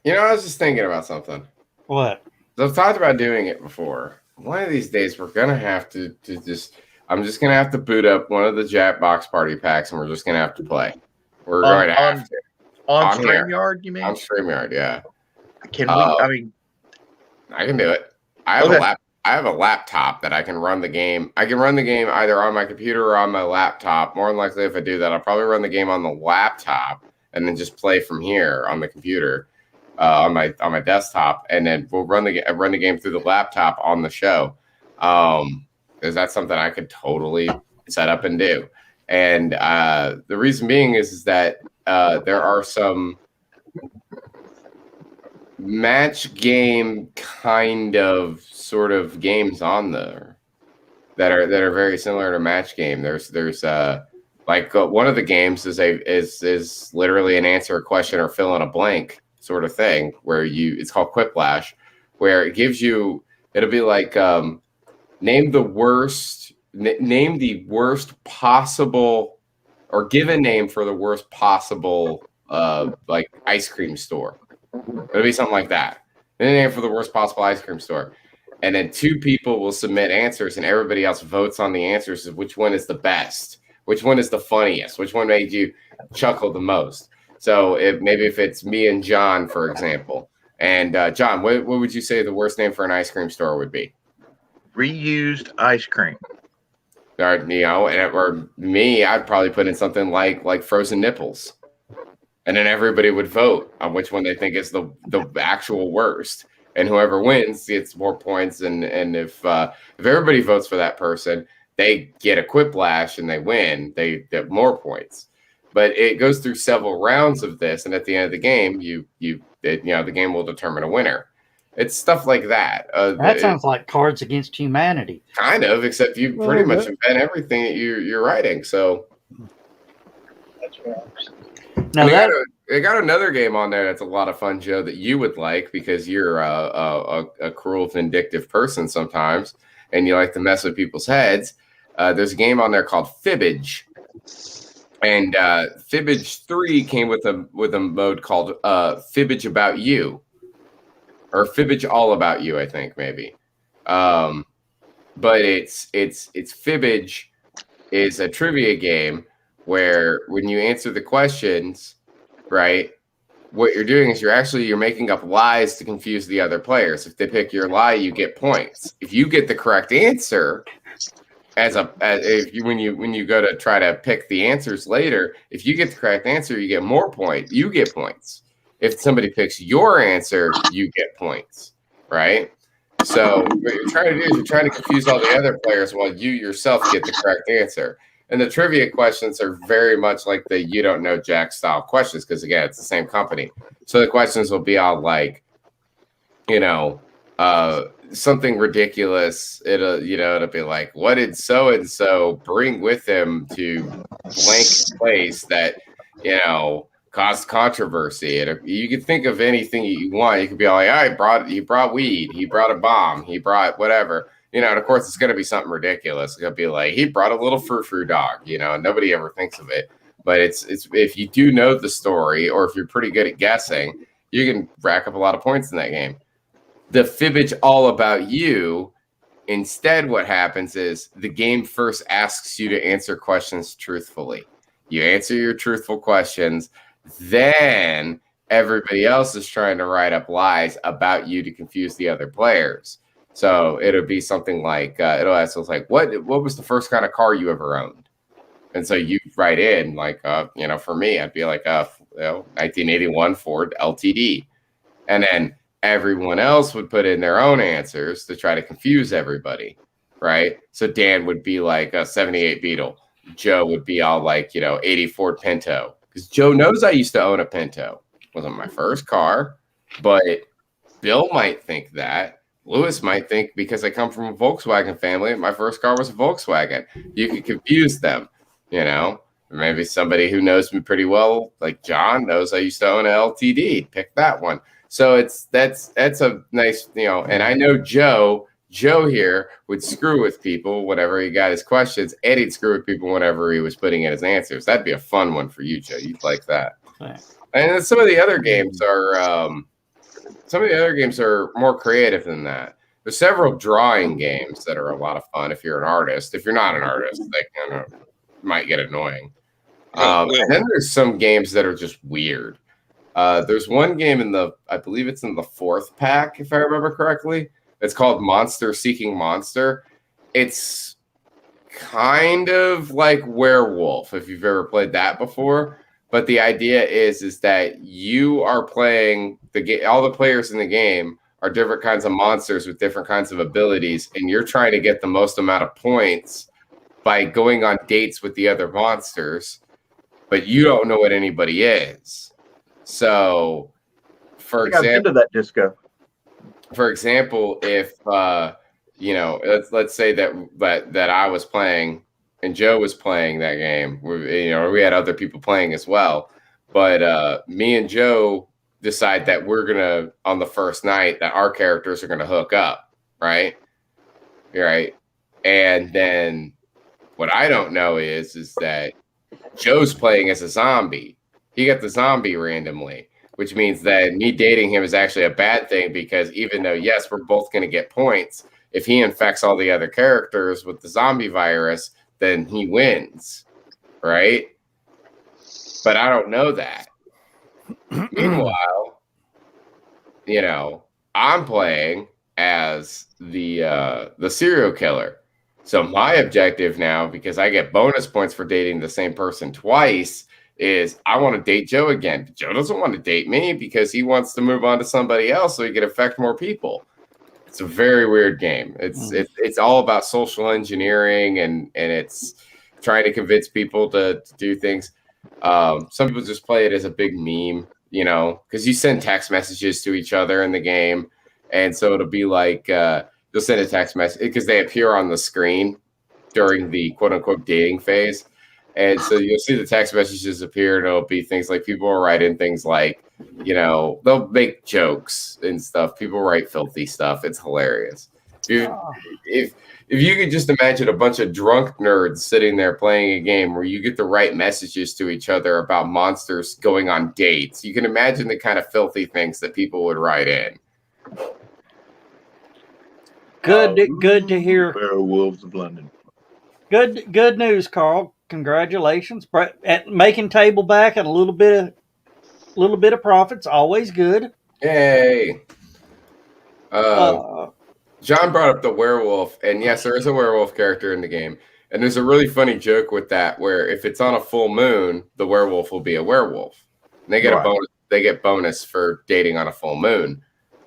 I was just thinking about something. What? I've talked about doing it before. One of these days, we're gonna have to I'm just gonna have to boot up one of the Jackbox party packs, and we're just gonna have to play. We're going to have to on StreamYard. You mean on StreamYard? Yeah. Can we? I can do it. I have a laptop that I can run the game. I can run the game either on my computer or on my laptop. More than likely, if I do that, I'll probably run the game on the laptop and then just play from here on the computer, on my desktop, and then we'll run the game through the laptop on the show. Because that's something I could totally set up and do. And the reason being is that there are some match game kind of sort of games on there that are very similar to match game. There's one of the games is literally an answer a question or fill in a blank sort of thing where it's called Quiplash, where it'll be like name the worst possible, or give a name for the worst possible like ice cream store. It'll be something like that. Then a name for the worst possible ice cream store. And then 2 people will submit answers, and everybody else votes on the answers of which one is the best, which one is the funniest, which one made you chuckle the most. So if it's me and John, for example, and John, what would you say the worst name for an ice cream store would be? Reused ice cream. Or me, I'd probably put in something like frozen nipples. And then everybody would vote on which one they think is the actual worst. And whoever wins gets more points. And if everybody votes for that person, they get a quiplash and they win, they get more points. But it goes through several rounds of this, and at the end of the game, the game will determine a winner. It's stuff like that. That sounds like Cards Against Humanity. Kind of, except you pretty much invent everything that you're writing. So That's right. Now they got another game on there that's a lot of fun, Joe, that you would like because you're a cruel, vindictive person sometimes, and you like to mess with people's heads. There's a game on there called Fibbage, and Fibbage 3 came with a mode called Fibbage About You, or Fibbage All About You, I think maybe. But it's Fibbage is a trivia game where when you answer the questions, right, what you're doing is you're making up lies to confuse the other players. If they pick your lie, you get points. If you get the correct answer, when you go to try to pick the answers later, if you get the correct answer, you get more points. You get points. If somebody picks your answer, you get points, right? So what you're trying to do is you're trying to confuse all the other players while you yourself get the correct answer. And the trivia questions are very much like the you don't know Jack style questions because, again, it's the same company. So the questions will be all like, something ridiculous. It'll be like, what did so and so bring with him to blank place that caused controversy? And you can think of anything you want. You could be all like, he brought weed, he brought a bomb, he brought whatever. And of course, it's going to be something ridiculous. It's going to be like, he brought a little frou-frou dog, and nobody ever thinks of it. But it's if you do know the story, or if you're pretty good at guessing, you can rack up a lot of points in that game. The Fibbage All About You, instead what happens is the game first asks you to answer questions truthfully. You answer your truthful questions, then everybody else is trying to write up lies about you to confuse the other players. So it'll be something like, it'll ask us like, what was the first kind of car you ever owned? And so you write in like, for me, I'd be like, 1981 Ford LTD. And then everyone else would put in their own answers to try to confuse everybody, right? So Dan would be like a 78 Beetle. Joe would be all like, 80 Ford Pinto. Because Joe knows I used to own a Pinto. It wasn't my first car, but Bill might think that. Lewis might think because I come from a Volkswagen family, my first car was a Volkswagen. You could confuse them, Maybe somebody who knows me pretty well, like John, knows I used to own an LTD. Pick that one. So that's a nice, and I know Joe here would screw with people whenever he got his questions, and he'd screw with people whenever he was putting in his answers. That'd be a fun one for you, Joe. You'd like that. Thanks. And then some of the other games are more creative than that. There's several drawing games that are a lot of fun if you're an artist. If you're not an artist, they might get annoying. And then there's some games that are just weird. There's one game I believe it's in the 4th pack, if I remember correctly. It's called Monster Seeking Monster. It's kind of like Werewolf, if you've ever played that before. But the idea is that you are playing the game. All the players in the game are different kinds of monsters with different kinds of abilities, and you're trying to get the most amount of points by going on dates with the other monsters, but you don't know what anybody is. So, for example, I've been to that disco. For example, if let's say that I was playing and Joe was playing that game, we had other people playing as well, but me and Joe decide that we're gonna, on the first night, that our characters are gonna hook up, right? And then what I don't know is that Joe's playing as a zombie. He got the zombie randomly, which means that me dating him is actually a bad thing, because even though, yes, we're both going to get points, if he infects all the other characters with the zombie virus, then he wins, right? But I don't know that. Meanwhile, I'm playing as the serial killer. So my objective now, because I get bonus points for dating the same person twice, is I want to date Joe again. But Joe doesn't want to date me because he wants to move on to somebody else so he can affect more people. It's a very weird game. It's all about social engineering and it's trying to convince people to do things. Some people just play it as a big meme, you know, because you send text messages to each other in the game, and so it'll be like you'll send a text message because they appear on the screen during the quote unquote dating phase. And so you'll see the text messages appear, and it'll be things like people will write in things like, you know, they'll make jokes and stuff. People write filthy stuff. It's hilarious. If you could just imagine a bunch of drunk nerds sitting there playing a game where you get to write messages to each other about monsters going on dates, you can imagine the kind of filthy things that people would write in. Good to hear. Werewolves of London. Good news, Carl. Congratulations at making table back and a little bit of profits. Always good. Yay! John brought up the werewolf, and yes, there is a werewolf character in the game. And there's a really funny joke with that, where if it's on a full moon, the werewolf will be a werewolf. And they get a bonus. They get bonus for dating on a full moon.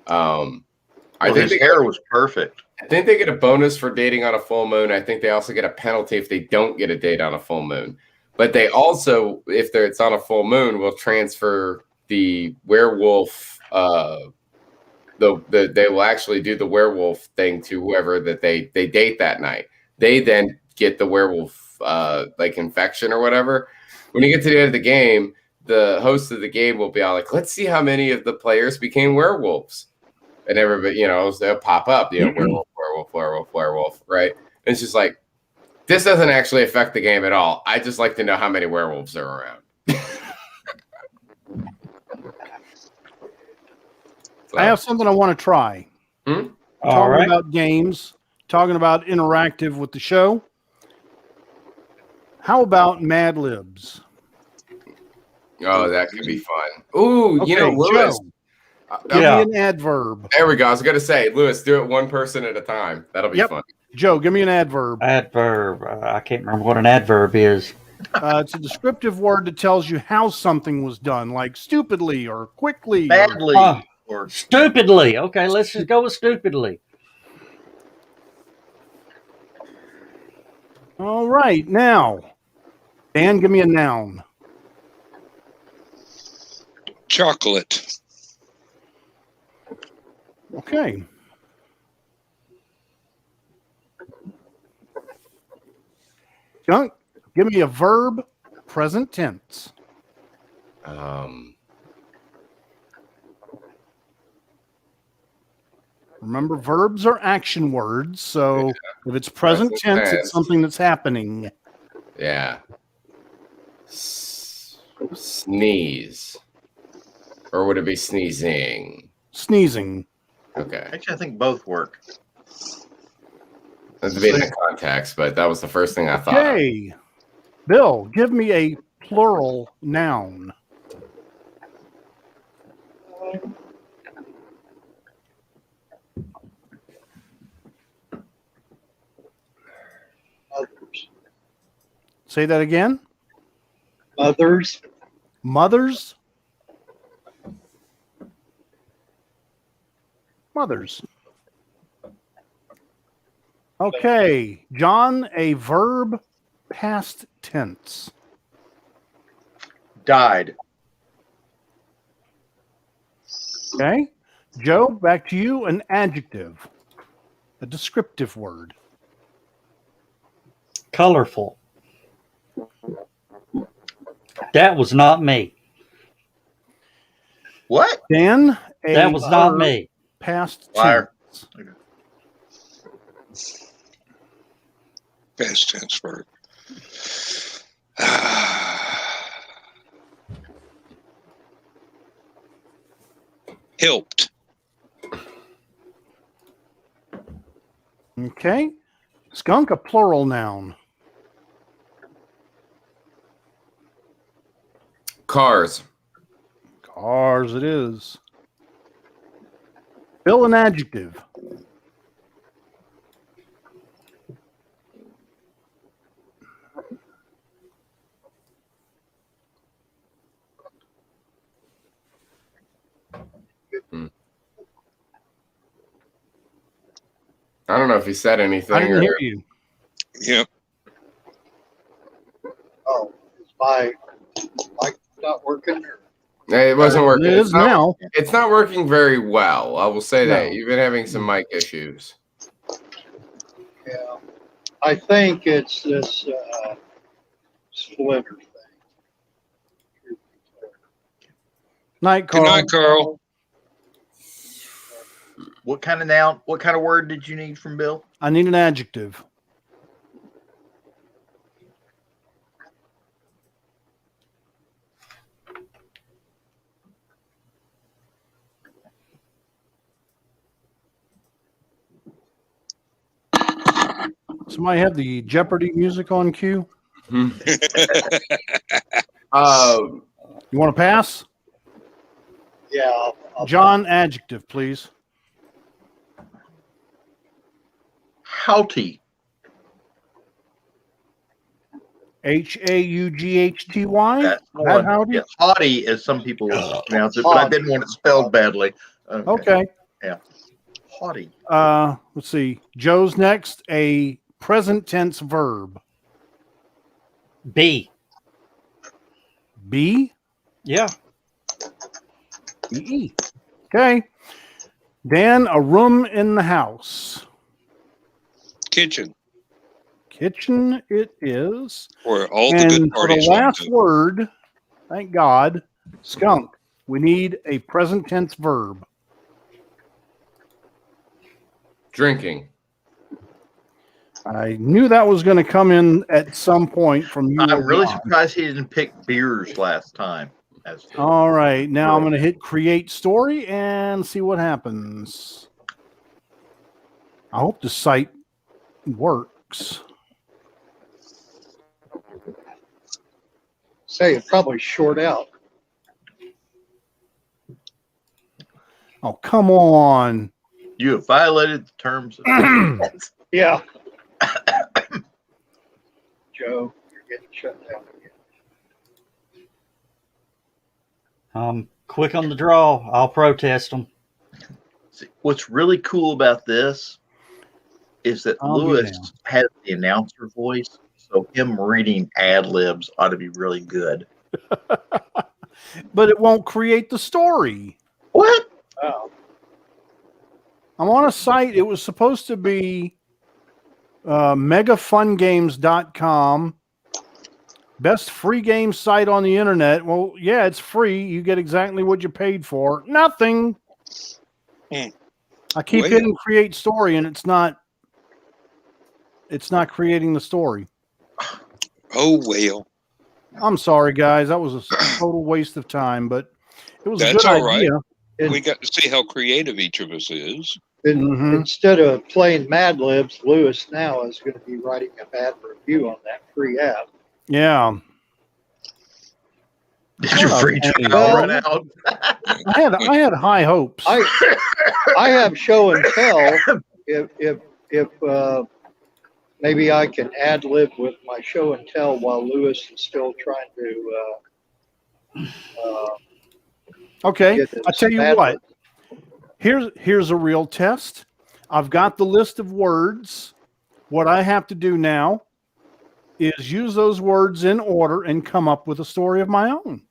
I think his hair was perfect. I think they get a bonus for dating on a full moon. I think they also get a penalty if they don't get a date on a full moon. But they also, if it's on a full moon, will transfer the werewolf. They will actually do the werewolf thing to whoever that they date that night. They then get the werewolf like infection or whatever. When you get to the end of the game, the host of the game will be all like, "Let's see how many of the players became werewolves." And everybody, you know, they'll pop up, you know, werewolf, right? And it's just like, this doesn't actually affect the game at all. I just like to know how many werewolves are around. So. I have something I want to try. All talking right. about games, talking about interactive with the show. How about Mad Libs? Oh, that could be fun. Ooh, Okay, you know, Lewis. Joe, give me an adverb. There we go. I was going to say, Lewis, do it one person at a time. That'll be fun. Joe, give me an adverb. Adverb. I can't remember what an adverb is. It's a descriptive word that tells you how something was done, like stupidly or quickly. Badly. Or stupidly. Okay, let's just go with stupidly. All right. Now, Dan, give me a noun. Chocolate. Okay. Junk, give me a verb, present tense. Remember, verbs are action words, so if it's present tense, it's something that's happening. Yeah. Sneeze. Or would it be sneezing? Sneezing. Okay. Actually, I think both work. That's in the context, but that was the first thing I thought. Okay. Bill, give me a plural noun. Mothers. Say that again. Mothers. Mothers. Mothers. Okay. John, a verb, past tense. Died. Okay. Joe, back to you. An adjective. A descriptive word. Colorful. That was not me. What? Dan, That was not me. Past Liar. tense. Past tense verb. Helped. Okay. Skunk, a plural noun. Cars. Cars it is. Bill, an adjective. I don't know if he said anything. I didn't hear you. Yep. Oh, is my mic not working? Or? It wasn't working. It is now. It's not working very well. I will say No. that. You've been having some mic issues. Yeah, I think it's this splitter thing. Night, Good Carl. night, Carl. What kind of noun? What kind of word did you need from Bill? I need an adjective. Somebody have the Jeopardy music on cue? Um, You want to pass? Yeah, I'll John, adjective, please. Houghty. Haughty. That's the That one. howdy? Yes, haughty, as some people pronounce it, but I didn't want it spelled badly. Okay. Haughty. Let's see. Joe's next. A present tense verb. B. B. Yeah. E. Okay. Dan, a room in the house. Kitchen, Kitchen it is. where all the And good for the parties went last to. word, thank God, skunk. We need a present tense verb. drinking. I knew that was going to come in at some point from you. I'm really John. surprised he didn't pick beers last time. All right. Now I'm going to hit create story and see what happens. I hope the site works. say it probably short out. Oh, come on. You have violated the terms of Yeah. Joe, you're getting shut down again. Quick on the draw. I'll protest them. See, what's really cool about this is that I'll be Lewis down. has the announcer voice, so him reading ad libs ought to be really good. But it won't create the story. What? Oh, I'm on a site. It was supposed to be megafungames.com. Best free game site on the internet. Well, yeah, it's free. You get exactly what you paid for. Nothing. Hmm. I keep Wait. hitting create story, and it's not creating the story. Oh, well. I'm sorry, guys. That was a total waste of time, but it was a That's good all right. idea. We got to see how creative each of us is. Mhm. Instead of playing Mad Libs, Lewis now is going to be writing a bad review on that free app. Yeah. Did your What a free pain. trial run out? I had high hopes. I have show and tell. If maybe I can ad lib with my show and tell while Lewis is still trying to. Okay. get his I tell you Mad what. Libs. Here's a real test. I've got the list of words. What I have to do now is use those words in order and come up with a story of my own.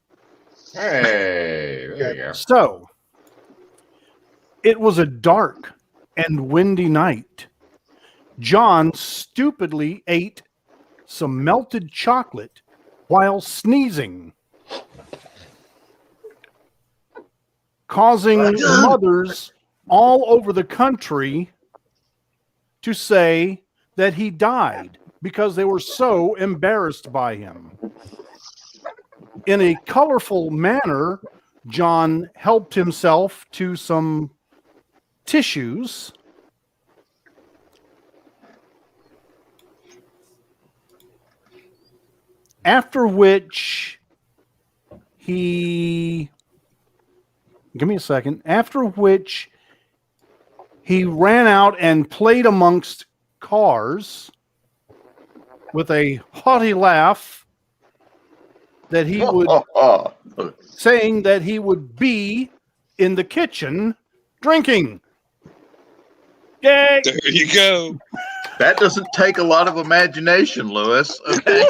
Hey, there you go. So, it was a dark and windy night. John stupidly ate some melted chocolate while sneezing, causing mothers all over the country to say that he died because they were so embarrassed by him. In a colorful manner, John helped himself to some tissues. After which he... Give me a second. After which he ran out and played amongst cars with a haughty laugh that he would, saying that he would be in the kitchen drinking. Yay! There you go. That doesn't take a lot of imagination, Lewis. Okay.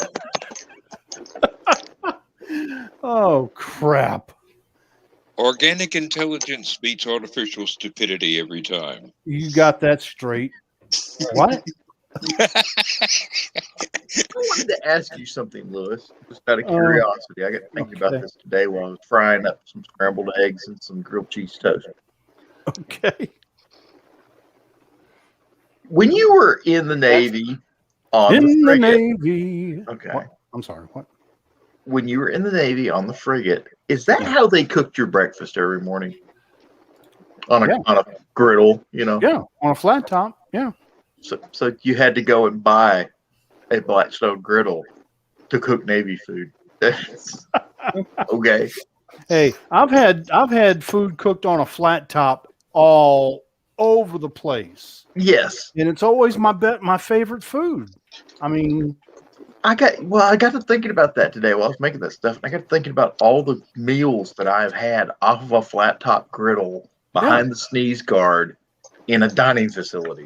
Oh, crap. Organic intelligence beats artificial stupidity every time. You got that straight. What? I wanted to ask you something, Lewis, just out of curiosity. I got thinking about this today while I was frying up some scrambled eggs and some grilled cheese toast. Okay. When you were in the Navy on In the the frigate, Navy. okay. What? I'm sorry. What? When you were in the Navy on the frigate, is that how they cooked your breakfast every morning? On a griddle, you know? Yeah, on a flat top. Yeah. So you had to go and buy a Blackstone griddle to cook Navy food. Okay. Hey, I've had food cooked on a flat top all over the place. Yes. And it's always my favorite food. I mean, I got to thinking about that today while I was making that stuff. I got to thinking about all the meals that I've had off of a flat top griddle behind the sneeze guard in a dining facility.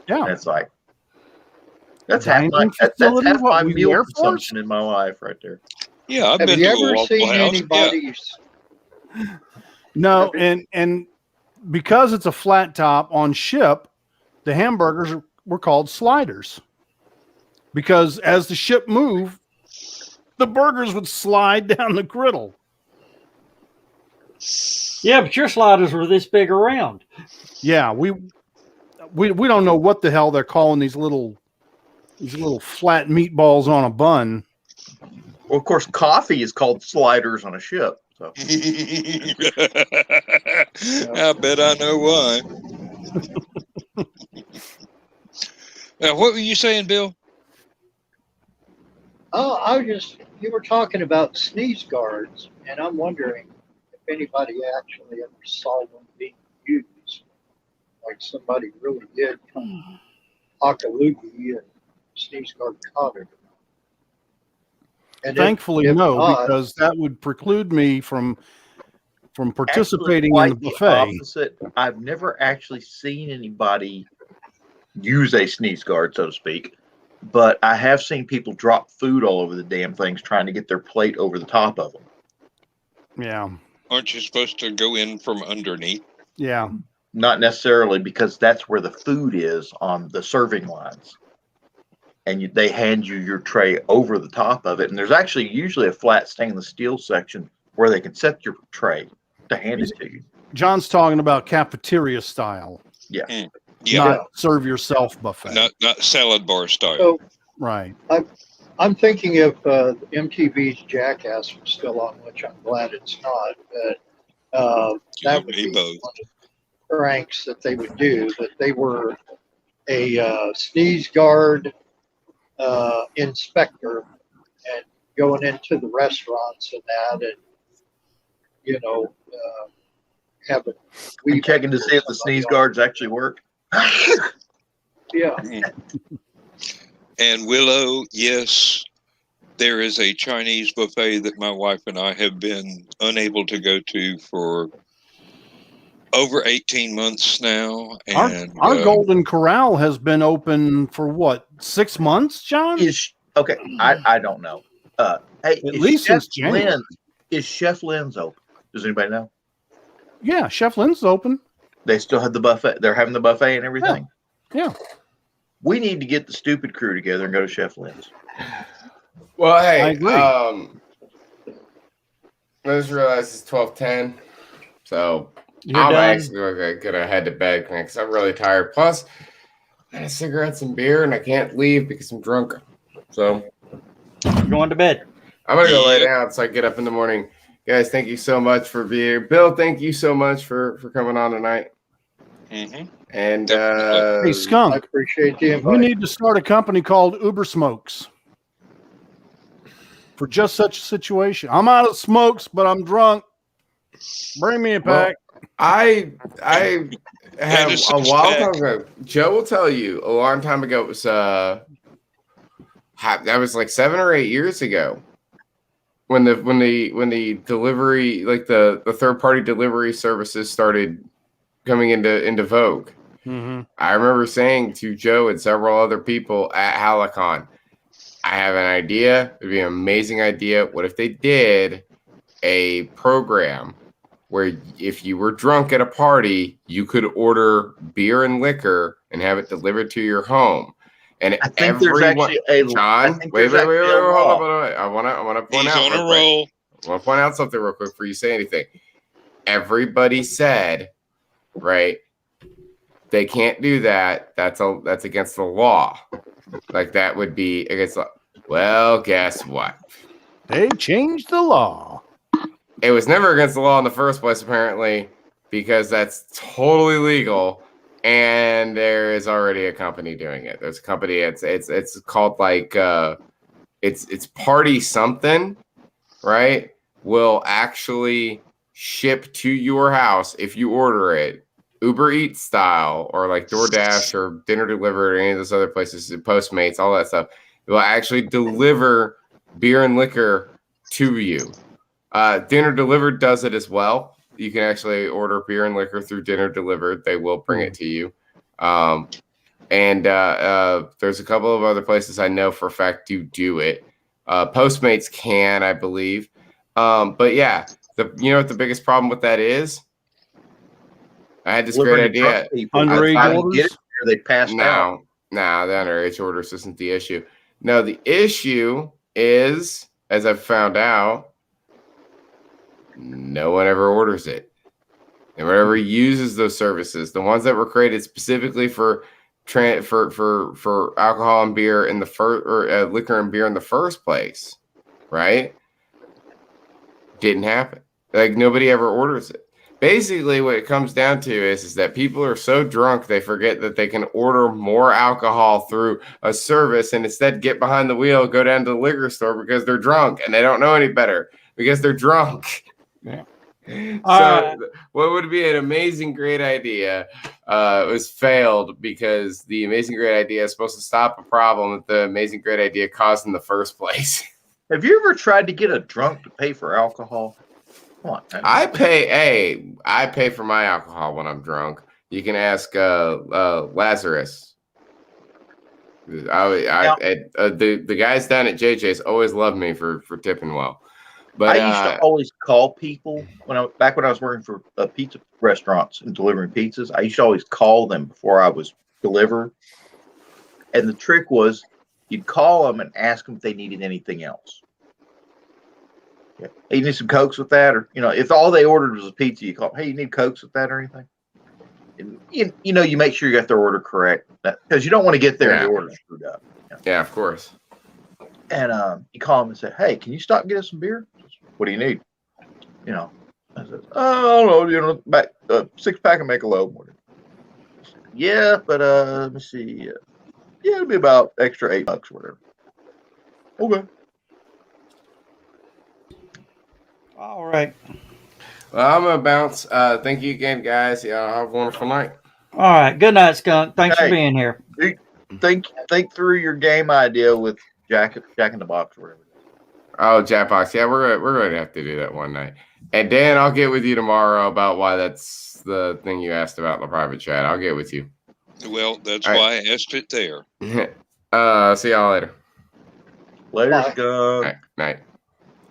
Yeah. And it's like that's half my meal consumption in my life right there. Yeah, I've Have been you to a ever Waffle seen House. anybody? No, and because it's a flat top on ship, the hamburgers were called sliders. Because as the ship moved, the burgers would slide down the griddle. Yeah, but your sliders were this big around. Yeah, we don't know what the hell they're calling these little flat meatballs on a bun. Well, of course, coffee is called sliders on a ship. So I bet I know why. Now, what were you saying, Bill? Oh, you were talking about sneeze guards, and I'm wondering if anybody actually ever saw one being used. Like somebody really did hock a loogie and sneeze guard caught it. And Thankfully, if no, not, because that would preclude me from participating actually, in the quite buffet. opposite. I've never actually seen anybody use a sneeze guard, so to speak, but I have seen people drop food all over the damn things trying to get their plate over the top of them. Yeah. Aren't you supposed to go in from underneath? Yeah. Not necessarily, because that's where the food is on the serving lines. And they hand you your tray over the top of it. And there's actually usually a flat stainless steel section where they can set your tray to hand it to you. John's talking about cafeteria style. Yeah. Yeah, Not serve yourself buffet. not salad bar style. so Right. I'm thinking if MTV's Jackass was still on, which I'm glad it's not, but that would be one of the pranks that they would do, that they were a sneeze guard inspector and going into the restaurants and that, and have it. We checking to see if the sneeze guards actually work. Yeah. And Willow, yes, there is a Chinese buffet that my wife and I have been unable to go to for over 18 months now. And our Golden Corral has been open for what, 6 months, John? Okay, I don't know. Hey, at least since January. Is Chef Lynn's open? Does anybody know? Yeah, Chef Lynn's open. They still have the buffet. They're having the buffet and everything. Yeah. We need to get the stupid crew together and go to Chef Lynn's. Well, hey, I agree. I just realized it's 12:10, so I'm actually gonna head to bed because I'm really tired. Plus, I had cigarettes and beer, and I can't leave because I'm drunk. So I'm going to bed. I'm gonna go lay down so I get up in the morning. Guys, thank you so much for being here. Bill, thank you so much for coming on tonight. Mm-hmm. And Hey, I Skunk, appreciate the invite. we need to start a company called Uber Smokes for just such a situation. I'm out of smokes, but I'm drunk. Bring me a pack. I have a a while six-pack. time ago. Joe will tell you a long time ago. It was that was like 7 or 8 years ago when the delivery, like the third party delivery services started coming into vogue. I remember saying to Joe and several other people at Halicon, I have an idea. It'd be an amazing idea. What if they did a program where if you were drunk at a party, you could order beer and liquor and have it delivered to your home? And I think there's actually a John, wait, hold on. I want to point out. He's on a roll. I want to point out something real quick before you say anything. Everybody said, right, they can't do that. That's against the law. Like that would be against the law. Well, guess what? They changed the law. It was never against the law in the first place, apparently, because that's totally legal. And there is already a company doing it. There's a company. It's called like it's Party Something, right? Will actually ship to your house if you order it, Uber Eats style, or like DoorDash or Dinner Delivered or any of those other places, Postmates, all that stuff. It will actually deliver beer and liquor to you. Dinner Delivered does it as well. You can actually order beer and liquor through Dinner Delivered. They will bring it to you. And there's a couple of other places I know for a fact do it. Postmates can, I believe. But yeah, you know what the biggest problem with that is? I had this great idea. Underage orders? They passed out. No, the underage orders isn't the issue. No, the issue is, as I've found out, no one ever orders it. And whatever uses those services, the ones that were created specifically for alcohol and beer in the liquor and beer in the first place, right? Didn't happen. Like nobody ever orders it. Basically, what it comes down to is that people are so drunk they forget that they can order more alcohol through a service and instead get behind the wheel, go down to the liquor store because they're drunk and they don't know any better because they're drunk. Yeah. So what would be an amazing, great idea was failed because the amazing, great idea is supposed to stop a problem that the amazing, great idea caused in the first place. Have you ever tried to get a drunk to pay for alcohol? Come on, man. I pay for my alcohol when I'm drunk. You can ask Lazarus. The guys down at JJ's always loved me for tipping well. But I used to always call people when I was working for pizza restaurants and delivering pizzas. I used to always call them before I was delivered. And the trick was you'd call them and ask them if they needed anything else. Yeah. Hey, you need some Cokes with that? Or, if all they ordered was a pizza, you call them, hey, you need Cokes with that or anything? And, you make sure you got their order correct because you don't want to get there and the order screwed up. Yeah, of course. And you call them and say, hey, can you stop and get us some beer? What do you need? I said, oh, I don't know, back 6-pack of Michelob. Yeah, but let me see. Yeah, it'll be about extra $8, whatever. Okay. All right. Well, I'm gonna bounce. Thank you again, guys. Yeah, have a wonderful night. All right. Good night, Skunk. Thanks for being here. Think through your game idea with Jack in the Box or whatever. Oh, Jackbox. Yeah, we're going to have to do that one night. And Dan, I'll get with you tomorrow about why that's the thing you asked about in the private chat. I'll get with you. Well, that's why I asked it there. See y'all later. Later, Skunk. Night.